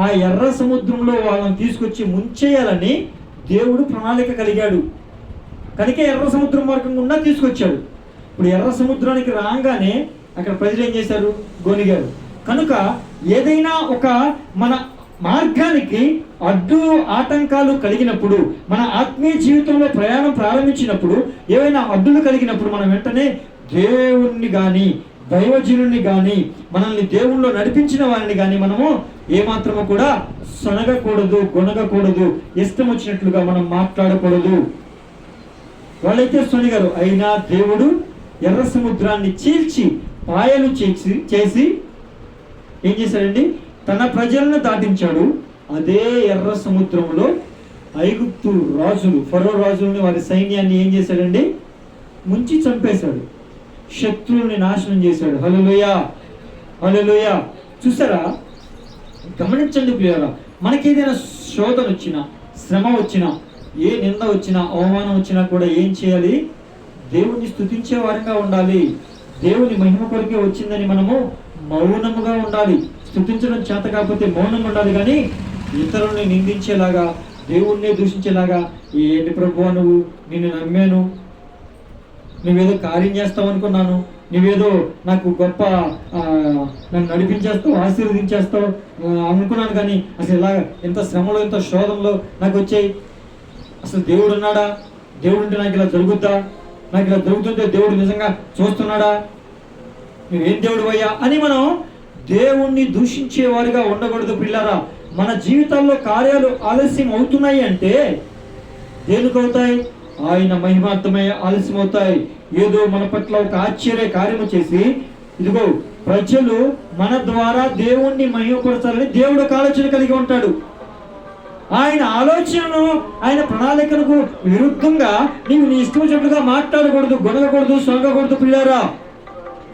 ఆ ఎర్ర సముద్రంలో వాళ్ళని తీసుకొచ్చి ముంచేయాలని దేవుడు ప్రణాళిక కలిగాడు. కనుక ఎర్ర సముద్రం మార్గం గుండా తీసుకొచ్చాడు. ఇప్పుడు ఎర్ర సముద్రానికి రాగానే అక్కడ ప్రజలు ఏం చేశారు? గొనిగారు. కనుక ఏదైనా ఒక మన మార్గానికి అడ్డు ఆటంకాలు కలిగినప్పుడు, మన ఆత్మీయ జీవితంలో ప్రయాణం ప్రారంభించినప్పుడు ఏవైనా అడ్డులు కలిగినప్పుడు మనం వెంటనే దేవుణ్ణి కానీ, దైవజనుని కానీ, మనల్ని దేవుణ్ణిలో నడిపించిన వారిని కానీ మనము ఏమాత్రము కూడా సొనగకూడదు, గొనగకూడదు, ఇష్టం వచ్చినట్లుగా మనం మాట్లాడకూడదు. వాళ్ళైతే సొనిగారు. అయినా దేవుడు ఎర్ర సముద్రాన్ని చీల్చి పాయలు చేసి ఏం చేశాడండి? తన ప్రజలను దాటించాడు. అదే ఎర్ర సముద్రంలో ఐగుప్తు రాజులు, ఫరో రాజులని, వారి సైన్యాన్ని ఏం చేశాడండి? ముంచి చంపేశాడు, శత్రువుల్ని నాశనం చేశాడు. హల్లెలూయా, హల్లెలూయా. చూసారా? గమనించండి ప్రియులారా, మనకేదైనా శోధన వచ్చినా, శ్రమ వచ్చినా, ఏ నింద వచ్చినా, అవమానం వచ్చినా కూడా ఏం చేయాలి? దేవుణ్ణి స్తుతించే వారంగా ఉండాలి. దేవుని మహిమ కొరకే వచ్చిందని మనము మౌనముగా ఉండాలి. స్తుతించడం చేత కాకపోతే మౌనంగా ఉండాలి. కానీ ఇతరుల్ని నిందించేలాగా, దేవుణ్ణి దూషించేలాగా, ఏంటి ప్రభువా నువ్వు, నిన్ను నమ్మాను, నువ్వేదో కార్యం చేస్తావు అనుకున్నాను, నువ్వేదో నాకు గొప్ప నన్ను నడిపించేస్తావు, ఆశీర్వదించేస్తావు అనుకున్నాను, కానీ అసలు ఇలా ఎంత శ్రమలో, ఎంత శోధనలో నాకు వచ్చాయి. అసలు దేవుడు ఉన్నాడా? దేవుడు ఉంటే నాకు ఇలా జరుగుద్దా? నాకు ఇలా జరుగుతుంటే దేవుడు నిజంగా చూస్తున్నాడా? నువ్వేం దేవుడు అయ్యా అని మనం దేవుణ్ణి దూషించేవారిగా ఉండకూడదు పిల్లారా. మన జీవితాల్లో కార్యాలు ఆలస్యం అవుతున్నాయి అంటే దేనికి అవుతాయి? ఆయన మహిమార్థమై ఆలస్యం అవుతాయి. ఏదో మన పట్ల ఒక ఆశ్చర్య కార్యము చేసి, ఇదిగో ప్రజలు మన ద్వారా దేవుణ్ణి మహిమపరచాలని దేవుడు ఒక ఆలోచన కలిగి ఉంటాడు. ఆయన ఆలోచనను, ఆయన ప్రణాళికలకు విరుద్ధంగా నీవు నీ ఇష్టం వచ్చినట్లుగా మాట్లాడకూడదు, గొనగకూడదు, సొంగకూడదు పిల్లారా.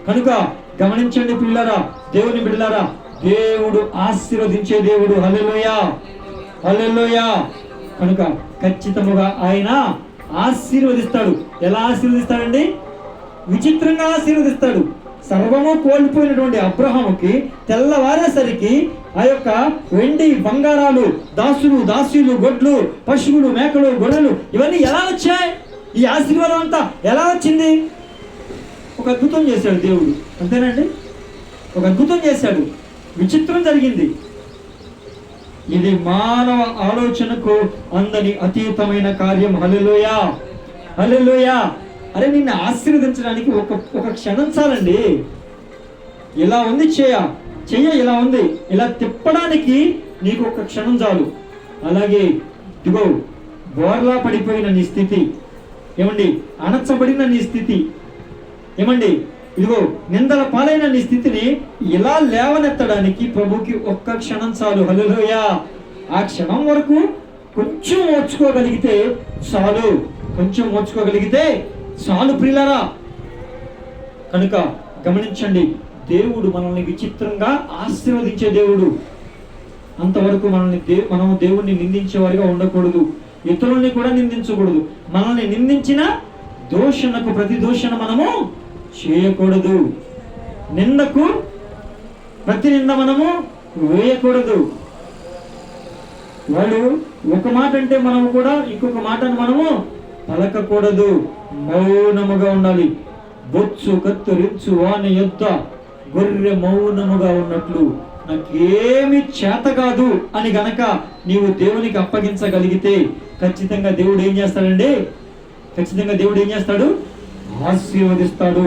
కనుక గమనించండి పిల్లారా, దేవుని బిడ్డలారా, దేవుడు ఆశీర్వదించే దేవుడు. హల్లెలూయా, హల్లెలూయా. కనుక ఖచ్చితంగా ఆయన ఆశీర్వదిస్తాడు. ఎలా ఆశీర్వదిస్తాడండి? విచిత్రంగా ఆశీర్వదిస్తాడు. సర్వము కోల్పోయినటువంటి అబ్రహాముకి తెల్లవారేసరికి ఆ యొక్క వెండి బంగారాలు, దాసులు, దాసీలు, గొడ్లు, పశువులు, మేకలు, గొర్రెలు ఇవన్నీ ఎలా వచ్చాయి? ఈ ఆశీర్వాదం అంతా ఎలా వచ్చింది? ఒక అద్భుతం చేశాడు దేవుడు. అంతేనండి, ఒక అద్భుతం చేశాడు. విచిత్రం జరిగింది. ఇది మానవ ఆలోచనకు అందని అతీతమైన కార్యం. హల్లెలూయా, హల్లెలూయా. అరే నిన్ను ఆశీర్వదించడానికి ఒక క్షణం చాలండి. ఇలా ఉంది చెయ్య ఇలా ఉంది, ఇలా తిప్పడానికి నీకు ఒక్క క్షణం చాలు. అలాగే ఇదిగో బోర్లా పడిపోయిన నీ స్థితి, ఏమండి అణచబడిన నీ స్థితి, ఏమండి ఇదిగో నిందల పాలైన నీ స్థితిని ఇలా లేవనెత్తడానికి ప్రభుకి ఒక్క క్షణం చాలు. హల్లెలూయా. ఆ క్షణం వరకు కొంచెం ఓర్చుకోగలిగితే చాలు, కొంచెం ఓర్చుకోగలిగితే చాలు ప్రియులారా. కనుక గమనించండి, దేవుడు మనల్ని విచిత్రంగా ఆశీర్వదించే దేవుడు. అంతవరకు మనం దేవుణ్ణి నిందించేవారిగా ఉండకూడదు, ఇతరుల్ని కూడా నిందించకూడదు. మనల్ని నిందించిన దూషణకు ప్రతి దూషణ మనము చేయకూడదు, నిందకు ప్రతి నింద మనము వేయకూడదు. వాళ్ళు ఒక మాట అంటే మనము కూడా ఇంకొక మాటను మనము పలకకూడదు, మౌనముగా ఉండాలి. బొచ్చు కత్తిరించు వాని యొద్ద గొర్రె మౌనముగా ఉన్నట్లు నాకేమి చేత కాదు అని గనక నీవు దేవునికి అప్పగించగలిగితే ఖచ్చితంగా దేవుడు ఏం చేస్తాడండి? ఖచ్చితంగా దేవుడు ఏం చేస్తాడు? ఆశీర్వదిస్తాడు.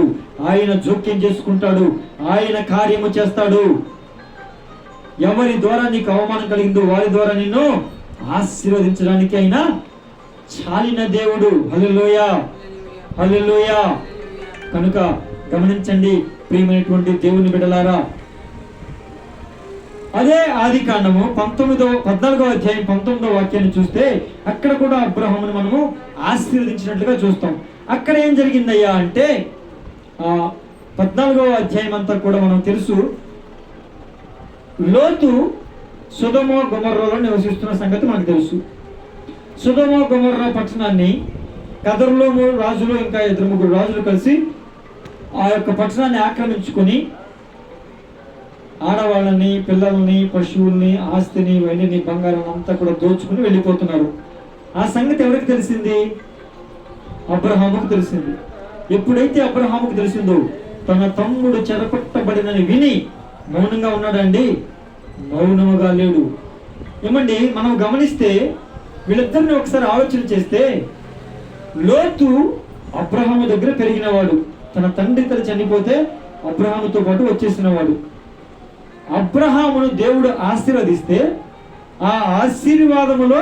ఆయన జోక్యం చేసుకుంటాడు, ఆయన కార్యము చేస్తాడు. ఎవరి ద్వారా నీకు అవమానం కలిగిందో వారి ద్వారా నిన్ను ఆశీర్వదించడానికి ఆయన చాలిన దేవుడు. హల్లెలూయా, హల్లెలూయా. కనుక గమనించండి ప్రియమైనటువంటి దేవుని బిడ్డలారా, అదే ఆదికాండము 14వ అధ్యాయం 19వ వాక్యాన్ని చూస్తే అక్కడ కూడా అబ్రహామును మనము ఆశీర్వదించినట్లుగా చూస్తాం. అక్కడ ఏం జరిగిందయ్యా అంటే 14వ అధ్యాయం అంతా కూడా మనం తెలుసు. లోతు సొదొమ గొమొర్రాలో నివసిస్తున్న సంగతి మనకు తెలుసు. సొదొమ గొమొర్రా పట్టణాన్ని కదర్లోము రాజులు ఇంకా 2-3 రాజులు కలిసి ఆ యొక్క పట్టణాన్ని ఆక్రమించుకొని ఆడవాళ్ళని, పిల్లల్ని, పశువుల్ని, ఆస్తిని, వెండిని, బంగారం అంతా కూడా దోచుకుని వెళ్ళిపోతున్నారు. ఆ సంగతి ఎవరికి తెలిసింది? అబ్రహాముకు తెలిసింది. ఎప్పుడైతే అబ్రహాముకు తెలిసిందో తన తమ్ముడు చెరపట్టబడినని విని మౌనంగా ఉన్నాడండి? మౌనముగా లేడు. ఏమండి, మనం గమనిస్తే వీళ్ళిద్దరిని ఒకసారి ఆలోచన చేస్తే, లోతు అబ్రహాము దగ్గర పెరిగినవాడు, తన తండ్రి తల్లి చనిపోతే అబ్రహాముతో పాటు వచ్చేసినవాడు. అబ్రహామును దేవుడు ఆశీర్వదిస్తే ఆ ఆశీర్వాదములో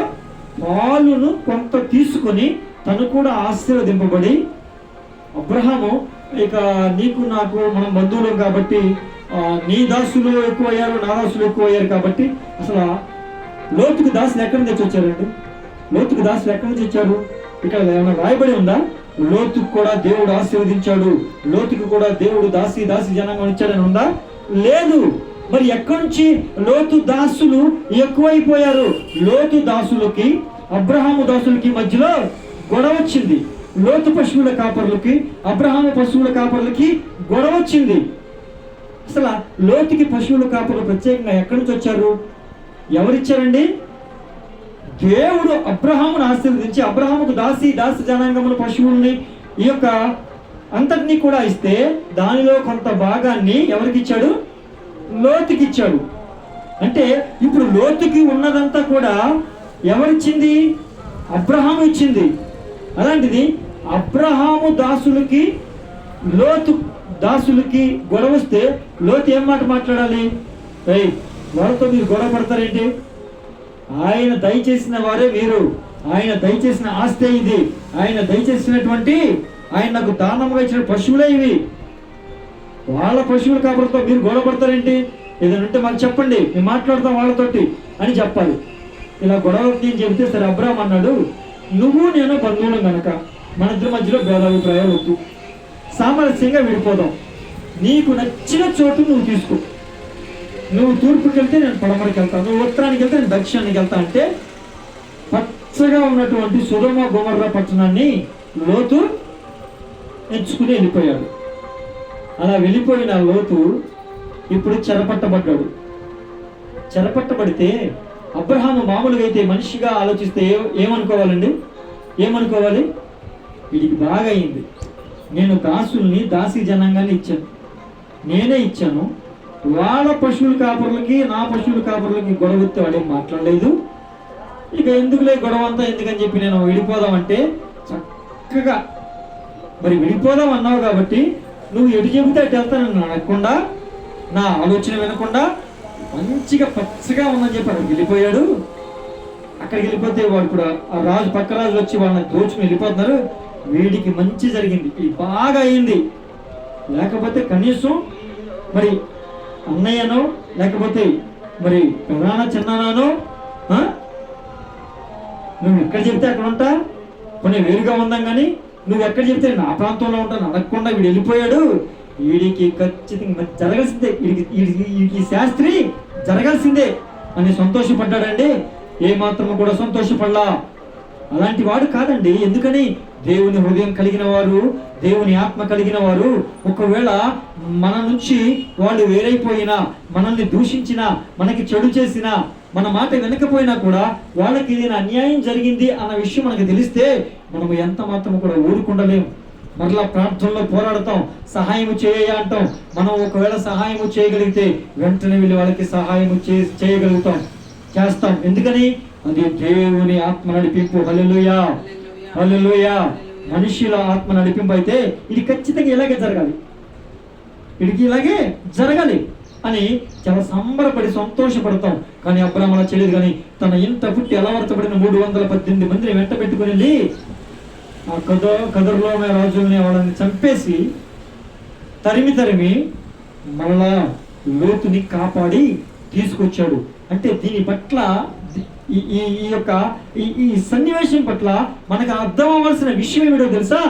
పాలును కొంత తీసుకొని తను కూడా ఆశీర్వదింపబడి, అబ్రహాము ఇక నీకు నాకు మనం బంధువులం కాబట్టి నీ దాసులు ఎక్కువ అయ్యారు, నా దాసులు ఎక్కువ అయ్యారు కాబట్టి అసలు లోతుకు దాసులు ఎక్కడి నుంచి వచ్చారండి? లోతుకు దాసులు ఎక్కడి నుంచి వచ్చారు? ఇక్కడ ఏమైనా రాయబడి ఉందా? లోతుకు కూడా దేవుడు ఆశీర్వదించాడు, లోతుకు కూడా దేవుడు దాసి జనాంగం ఇచ్చాడని ఉందా? లేదు. మరి ఎక్కడి నుంచి లోతు దాసులు ఎక్కువైపోయారు? లోతు దాసులకి అబ్రహాము దాసులకి మధ్యలో గొడవ వచ్చింది. లోతు పశువుల కాపర్లకి అబ్రహాము పశువుల కాపర్లకి గొడవ వచ్చింది. అసలు లోతుకి పశువుల కాపర్లు ప్రత్యేకంగా ఎక్కడి నుంచి వచ్చారు? ఎవరిచ్చారండి? దేవుడు అబ్రహామును ఆశీర్వదించి అబ్రహాముకు దాసి జనాంగముల పశువుల్ని ఈ యొక్క అంతటినీ కూడా ఇస్తే దానిలో కొంత భాగాన్ని ఎవరికి ఇచ్చాడు? లోతుకి ఇచ్చాడు. అంటే ఇప్పుడు లోతుకి ఉన్నదంతా కూడా ఎవరిచ్చింది? అబ్రహాము ఇచ్చింది. అలాంటిది అబ్రహాము దాసులకి లోతు దాసులకి గొడవ వస్తే లోతు ఏం మాట మాట్లాడాలి? వాళ్ళతో మీరు గొడవ పడతారేంటి? ఆయన దయచేసిన వారే మీరు, ఆయన దయచేసిన ఆస్తే ఇది, ఆయన దయచేసినటువంటి, ఆయన నాకు దానంగా ఇచ్చిన పశువులే ఇవి, వాళ్ళ పశువుల కాపరితో మీరు గొడవ పడతారేంటి? ఏదైనా ఉంటే మాకు చెప్పండి, మేము మాట్లాడతాం వాళ్ళతోటి అని చెప్పాలి. ఇలా గొడవ నేను చెబితే సరే అబ్రహాం అన్నాడు, నువ్వు నేను బంధువులం కనుక మన ఇద్దరి మధ్యలో భేదాభిప్రాయాలు వద్దు, సామరస్యంగా విడిపోదాం. నీకు నచ్చిన చోటు నువ్వు తీసుకో, నువ్వు తూర్పుకి వెళ్తే నేను పడమరకి వెళ్తాను, నువ్వు ఉత్తరానికి వెళ్తే నేను దక్షిణానికి వెళ్తా అంటే పచ్చగా ఉన్నటువంటి సొదొమ గొమొర్రా పట్టణాన్ని లోతు ఎంచుకుని వెళ్ళిపోయాడు. అలా వెళ్ళిపోయిన లోతు ఇప్పుడు చెరపట్టబడ్డాడు. చెరపట్టబడితే అబ్రహాము మామూలుగా అయితే మనిషిగా ఆలోచిస్తే ఏమనుకోవాలండి? ఏమనుకోవాలి? వీడికి బాగా అయింది, నేను దాసుల్ని దాసి జనాంగాన్ని ఇచ్చాను, నేనే ఇచ్చాను, వాళ్ళ పశువుల కాపర్లకి నా పశువుల కాపర్లకి గొడవ వస్తే వాడేం మాట్లాడలేదు, ఇక ఎందుకులే గొడవ అంతా ఎందుకని చెప్పి నేను విడిపోదామంటే చక్కగా మరి విడిపోదాం అన్నావు కాబట్టి నువ్వు ఎటు చెబితే అటు వెళ్తానని అడగకుండా, నా ఆలోచన వినకుండా మంచిగా పచ్చగా ఉందని చెప్పి అక్కడికి వెళ్ళిపోయాడు. అక్కడికి వెళ్ళిపోతే వాడు కూడా ఆ రాజు పక్క రాజులు వచ్చి వాళ్ళని దోచుకుని వెళ్ళిపోతున్నారు. వీడికి మంచి జరిగింది, ఇది బాగా అయింది. లేకపోతే కనీసం మరి అన్నయ్యనో లేకపోతే మరి ప్రధాన చిన్నానో నువ్వు ఎక్కడ చెప్తే అక్కడ ఉంటా, కొన్ని వేరుగా ఉందాం కానీ నువ్వు ఎక్కడ చెప్తే నా ప్రాంతంలో ఉంటాను అడగకుండా వీడు వెళ్ళిపోయాడు. వీడికి ఖచ్చితంగా జరగాల్సిందే, వీడికి శాస్త్రి జరగాల్సిందే అని సంతోషపడ్డాడండి. ఏమాత్రము కూడా సంతోషపడలా. అలాంటి వాడు కాదండి. ఎందుకని? దేవుని హృదయం కలిగిన వారు, దేవుని ఆత్మ కలిగిన వారు ఒకవేళ మన నుంచి వాళ్ళు వేరైపోయినా, మనల్ని దూషించినా, మనకి చెడు చేసినా, మన మాట వినకపోయినా కూడా వాళ్ళకి ఏదైనా అన్యాయం జరిగింది అన్న విషయం మనకు తెలిస్తే మనము ఎంత మాత్రం కూడా ఊరుకుండలేము. మరలా ప్రార్థనలో పోరాడతాం, సహాయం చేయ అంటాం. మనం ఒకవేళ సహాయం చేయగలిగితే వెంటనే వెళ్ళి వాళ్ళకి సహాయం చేయగలుగుతాం, చేస్తాం. ఎందుకని? అది దేవుని ఆత్మ నడిపింపు. హల్లెలూయా, హల్లెలూయా. మనుషుల ఆత్మ నడిపింపు అయితే ఇది ఖచ్చితంగా ఇలాగే జరగాలి, వీడికి ఇలాగే జరగాలి అని చాలా సంబరపడి సంతోషపడతాం. కానీ అబ్రాహాము అలా చేయలేదు. కానీ తన ఇంట పుట్టి అలవర్తపడిన 318 మందిని వెంట పెట్టుకుని వెళ్ళి ఆ కదరులో రాజుల్ని వాళ్ళని చంపేసి తరిమి మళ్ళా లోతుని కాపాడి తీసుకొచ్చాడు. అంటే దీని పట్ల ఈ యొక్క ఈ సన్నివేశం పట్ల మనకు అర్థం అవ్వాల్సిన విషయం ఏమిటో తెలుసా?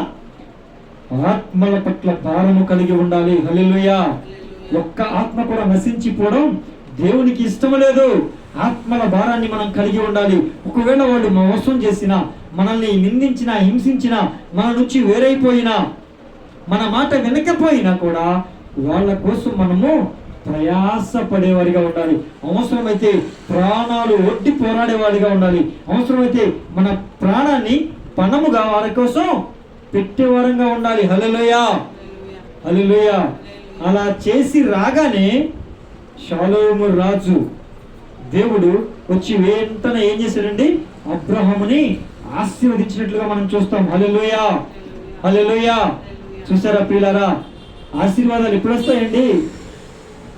ఆత్మల పట్ల భారము కలిగి ఉండాలి. హల్లెలూయా. ఒక్క ఆత్మ కూడా నశించిపోవడం దేవునికి ఇష్టం లేదు. ఆత్మల భారాన్ని మనం కలిగి ఉండాలి. ఒకవేళ వాళ్ళు మోసం చేసినా, మనల్ని నిందించినా, హింసించినా, మన నుంచి వేరైపోయినా, మన మాట వినకపోయినా కూడా వాళ్ళ కోసం మనము ప్రయాస పడేవాడిగా ఉండాలి. అవసరమైతే ప్రాణాలు ఒడ్డి పోరాడేవాడిగా ఉండాలి. అవసరమైతే మన ప్రాణాన్ని పణముగా వారి కోసం పెట్టేవారంగా ఉండాలి. హల్లెలూయా, హల్లెలూయా. అలా చేసి రాగానే షాలోము రాజు దేవుడు వచ్చి వెంటనే ఏం చేశాడండి? అబ్రహాముని ఆశీర్వదించినట్లుగా మనం చూస్తాం. హల్లెలూయా, హల్లెలూయా. చూసారా ప్రియులారా? ఆశీర్వాదాలు ఎప్పుడు వస్తాయండి?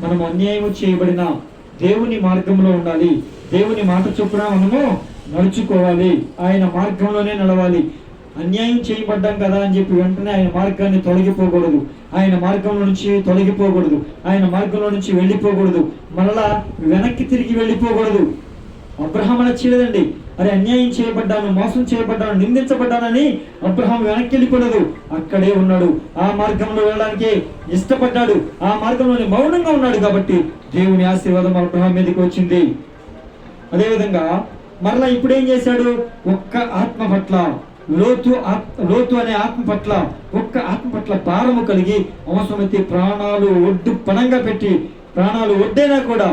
మనం అన్యాయం చేయబడిన దేవుని మార్గంలో ఉండాలి. దేవుని మాట చొప్పున మనము నడుచుకోవాలి. ఆయన మార్గంలోనే నడవాలి. అన్యాయం చేయబడ్డాం కదా అని చెప్పి వెంటనే ఆయన మార్గాన్ని తొలగిపోకూడదు, ఆయన మార్గంలో నుంచి తొలగిపోకూడదు, ఆయన మార్గంలో నుంచి వెళ్ళిపోకూడదు, మరలా వెనక్కి తిరిగి వెళ్ళిపోకూడదు. అబ్రహాము అలా చేయలేదండి. అరే అన్యాయం చేయబడ్డాను, మోసం చేయబడ్డాను, నిందించబడ్డానని అబ్రహాము వెనక్కి వెళ్ళిపోలేదు. అక్కడే ఉన్నాడు. ఆ మార్గంలో వెళ్ళడానికి ఇష్టపడ్డాడు. ఆ మార్గంలోనే మౌనంగా ఉన్నాడు. కాబట్టి దేవుని ఆశీర్వాదం అబ్రహాం మీదకి వచ్చింది. అదేవిధంగా మరలా ఇప్పుడు ఏం చేశాడు? ఒక్క ఆత్మ పట్ల, లోతు అనే ఆత్మ పట్ల, ఒక్క ఆత్మ పట్ల భారము కలిగి అవసరమైతే ప్రాణాలు ఒడ్డు పణంగా పెట్టి, ప్రాణాలు ఒడ్డైనా కూడా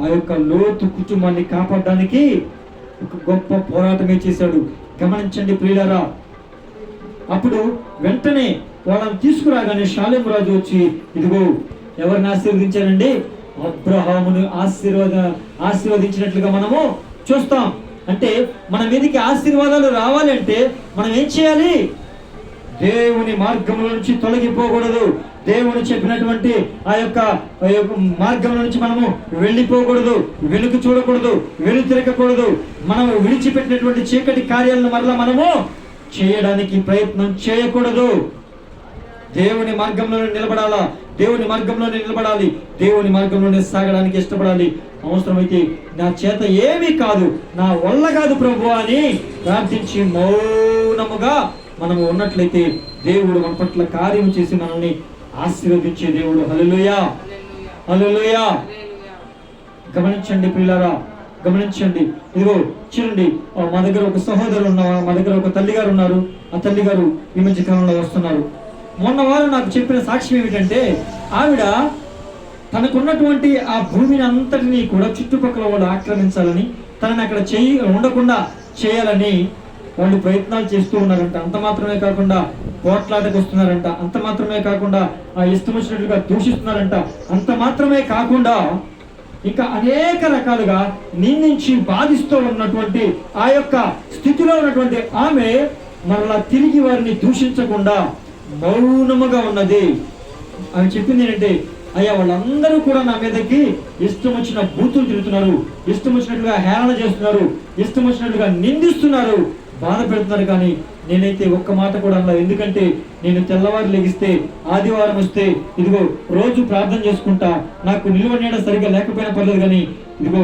ఆ యొక్క లోతు కుటుంబాన్ని కాపాడడానికి ఒక గొప్ప పోరాటమే చేశాడు. గమనించండి ప్రియులారా. అప్పుడు వెంటనే వాళ్ళని తీసుకురాగానే షాలేము రాజు వచ్చి, ఇదిగో ఎవరిని ఆశీర్వదించారండి? అబ్రహామును ఆశీర్వదించినట్లుగా మనము చూస్తాం. అంటే మన మీదకి ఆశీర్వాదాలు రావాలి అంటే మనం ఏం చేయాలి? దేవుని మార్గంలో నుంచి తొలగిపోకూడదు. దేవుని చెప్పినటువంటి ఆ యొక్క మార్గంలో నుంచి మనము వెళ్ళిపోకూడదు, వెనుక చూడకూడదు, తిరగకూడదు. మనం విడిచిపెట్టినటువంటి చీకటి కార్యాలను మరలా మనము చేయడానికి ప్రయత్నం చేయకూడదు. దేవుని మార్గంలోనే నిలబడాలా, దేవుని మార్గంలోనే నిలబడాలి, దేవుని మార్గంలోనే సాగడానికి ఇష్టపడాలి. అవసరమైతే నా చేత ఏమీ కాదు, నా వల్ల కాదు ప్రభు అని ప్రార్థించి మౌనముగా మనము ఉన్నట్లయితే దేవుడు మన పట్ల కార్యం చేసి మనల్ని ఆశీర్వదించే దేవుడు. హల్లెలూయా, హల్లెలూయా. గమనించండి ప్రియులారా, గమనించండి. ఇదిగో చూడండి, మా దగ్గర ఒక సహోదరు ఉన్నారు, మా దగ్గర ఒక తల్లిగారు ఉన్నారు. ఆ తల్లిగారు ఈ మధ్య కాలంలో వస్తున్నారు. మొన్న వారు నాకు చెప్పిన సాక్ష్యం ఏమిటంటే, ఆవిడ తనకున్నటువంటి ఆ భూమిని అంతటినీ కూడా చుట్టుపక్కల వాళ్ళు ఆక్రమించాలని, తనని అక్కడ ఉండకుండా చేయాలని వాళ్ళు ప్రయత్నాలు చేస్తూ ఉన్నారంట. అంత మాత్రమే కాకుండా పోట్లాటకు వస్తున్నారంట. అంత మాత్రమే కాకుండా ఆ ఇష్టం వచ్చినట్లుగా దూషిస్తున్నారంట. అంత మాత్రమే కాకుండా ఇంకా అనేక రకాలుగా నిందించి బాధిస్తూ ఉన్నటువంటి ఆ యొక్క స్థితిలో ఉన్నటువంటి ఆమె మరలా తిరిగి వారిని దూషించకుండా మౌనముగా ఉన్నది. ఆమె చెప్పింది ఏంటంటే, అయ్యా వాళ్ళందరూ కూడా నా మీదకి ఇష్టం వచ్చిన బూతులు తిరుగుతున్నారు, ఇష్టం వచ్చినట్లుగా హేళన చేస్తున్నారు, ఇష్టం వచ్చినట్లుగా నిందిస్తున్నారు, బాధ పెడుతున్నారు, కానీ నేనైతే ఒక్క మాట కూడా అనలేదు. ఎందుకంటే నేను తెల్లవారు లెగిస్తే, ఆదివారం వస్తే ఇదిగో రోజు ప్రార్థన చేసుకుంటా, నాకు నిలువ నీడ సరిగ్గా లేకపోయినా పర్లేదు, కానీ ఇదిగో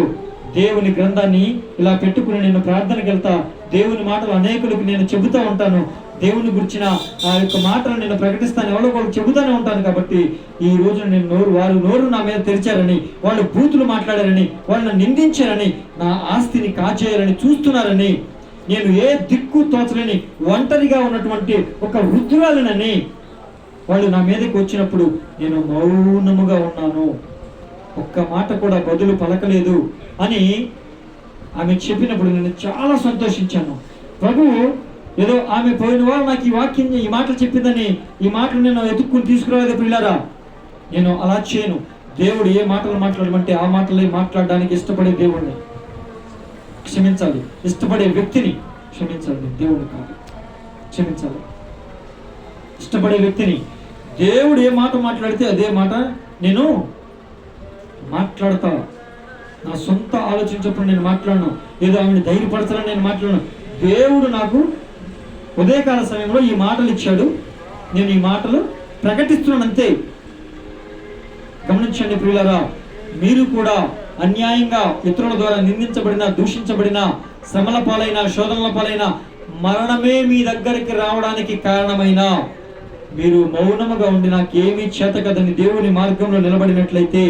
దేవుని గ్రంథాన్ని ఇలా పెట్టుకుని నేను ప్రార్థనకి వెళ్తా, దేవుని మాటలు అనేకులకు నేను చెబుతూ ఉంటాను, దేవుని గురించిన ఆ యొక్క మాటలు నేను ప్రకటిస్తాను, ఎవరో వాళ్ళు చెబుతూనే ఉంటాను. కాబట్టి ఈ రోజు నేను వారు నోరు నా మీద తెరిచారని, వాళ్ళు బూతులు మాట్లాడారని, వాళ్ళని నిందించారని, నా ఆస్తిని కాజేయాలని చూస్తున్నారని, నేను ఏ దిక్కు తోచలేని ఒంటరిగా ఉన్నటువంటి ఒక వృద్ధురాలినని వాళ్ళు నా మీదకి వచ్చినప్పుడు నేను మౌనముగా ఉన్నాను, ఒక్క మాట కూడా బదులు పలకలేదు అని ఆమె చెప్పినప్పుడు నేను చాలా సంతోషించాను. ప్రభువు ఏదో ఆమె పోయిన వారు నాకు ఈ మాటలు చెప్పిందని ఈ మాటలు నేను ఎత్తుక్కుని తీసుకురాలేదు ప్రియులారా. నేను అలా చేయను. దేవుడు ఏ మాటలు మాట్లాడమంటే ఆ మాటలే మాట్లాడడానికి ఇష్టపడే దేవుడిని క్షమించాలి, ఇష్టపడే వ్యక్తిని క్షమించాలి, దేవుడు కాదు, క్షమించాలి. ఇష్టపడే వ్యక్తిని దేవుడు ఏ మాట మాట్లాడితే అదే మాట నేను మాట్లాడతా. నా సొంత ఆలోచించినప్పుడు నేను మాట్లాడను, ఏదో ఆమెను ధైర్యపరచాలని నేను మాట్లాడను. దేవుడు నాకు ఉదయకాల సమయంలో ఈ మాటలు ఇచ్చాడు, నేను ఈ మాటలు ప్రకటిస్తున్నాను అంతే. గమనించండి ప్రియులారా, మీరు కూడా అన్యాయంగా ఇతరుల ద్వారా నిందించబడిన, దూషించబడిన, శ్రమల పాలైన, శోధనల పాలైన, మరణమే మీ దగ్గరికి రావడానికి కారణమైన మీరు మౌనముగా ఉండి నాకేమీ చేత కదని దేవుని మార్గంలో నిలబడినట్లయితే,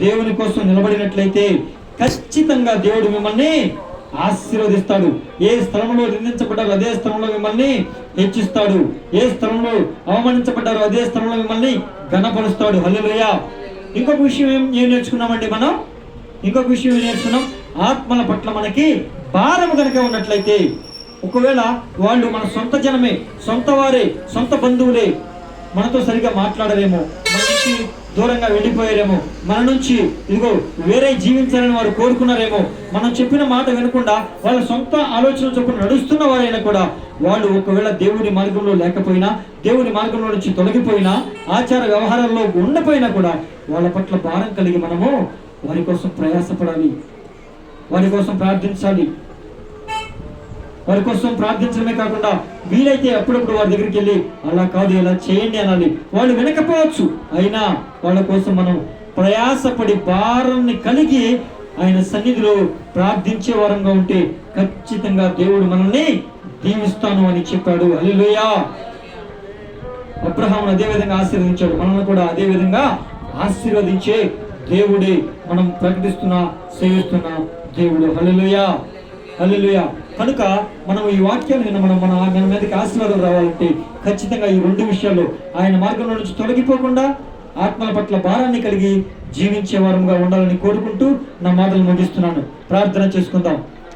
దేవుని కోసం నిలబడినట్లయితే ఖచ్చితంగా దేవుడు మిమ్మల్ని ఆశీర్వదిస్తాడు. ఏ స్థలంలో నిందించబడ్డారో అదే స్థలంలో మిమ్మల్ని హెచ్చిస్తాడు, ఏ స్థలంలో అవమానించబడ్డారో అదే స్థలంలో మిమ్మల్ని ఘనపరుస్తాడు. హల్లెలూయా. ఇంకొక విషయం ఏం నేర్చుకున్నామండి మనం? ఇంకొక విషయం ఏం నేర్చుకున్నాం? ఆత్మల పట్ల మనకి భారం కనుక ఉన్నట్లయితే, ఒకవేళ వాళ్ళు మన సొంత జనమే, సొంత వారే, సొంత బంధువులే, మనతో సరిగా మాట్లాడరేమో, మన నుంచి దూరంగా వెళ్ళిపోయారేమో, మన నుంచి ఇదిగో వేరే జీవించాలని వారు కోరుకున్నారేమో, మనం చెప్పిన మాట వినకుండా వాళ్ళ సొంత ఆలోచన చొప్పున నడుస్తున్న వారైనా కూడా వాళ్ళు ఒకవేళ దేవుని మార్గంలో లేకపోయినా, దేవుని మార్గంలో నుంచి తొలగిపోయినా, ఆచార వ్యవహారాల్లో ఉండపోయినా కూడా వాళ్ళ పట్ల భారం కలిగి మనము వారి కోసం ప్రయాసపడాలి, వారి కోసం ప్రార్థించాలి. వారి కోసం ప్రార్థించడమే కాకుండా వీలైతే అప్పుడప్పుడు వారి దగ్గరికి వెళ్ళి అలా కాదు ఇలా చేయండి అనాలి. వాళ్ళు వినకపోవచ్చు, అయినా వాళ్ళ కోసం మనం ప్రయాసపడి భారాన్ని కలిగి ఆయన సన్నిధిలో ప్రార్థించే వారంగా ఉంటే ఖచ్చితంగా దేవుడు మనల్ని దీవిస్తాను అని చెప్పాడు. హల్లెలూయా. అబ్రహామును అదే విధంగా ఆశీర్వదించాడు, మనల్ని కూడా అదే విధంగా ఆశీర్వదించే దేవుడే మనం ప్రకటిస్తున్న, సేవిస్తున్న దేవుడు. హల్లెలూయా, హల్లెలూయా. కనుక మనం ఈ వాక్యాన్ని మన మీదకి ఆశీర్వాదం రావాలంటే ఖచ్చితంగా ఈ రెండు విషయాల్లో ఆయన మార్గంలో నుంచి తొలగిపోకుండా ఆత్మల పట్ల భారాన్ని కలిగి జీవించే వారంగా ఉండాలని కోరుకుంటూ నా మాటలు ముగిస్తున్నాను. ప్రార్థన చేసుకుందాం.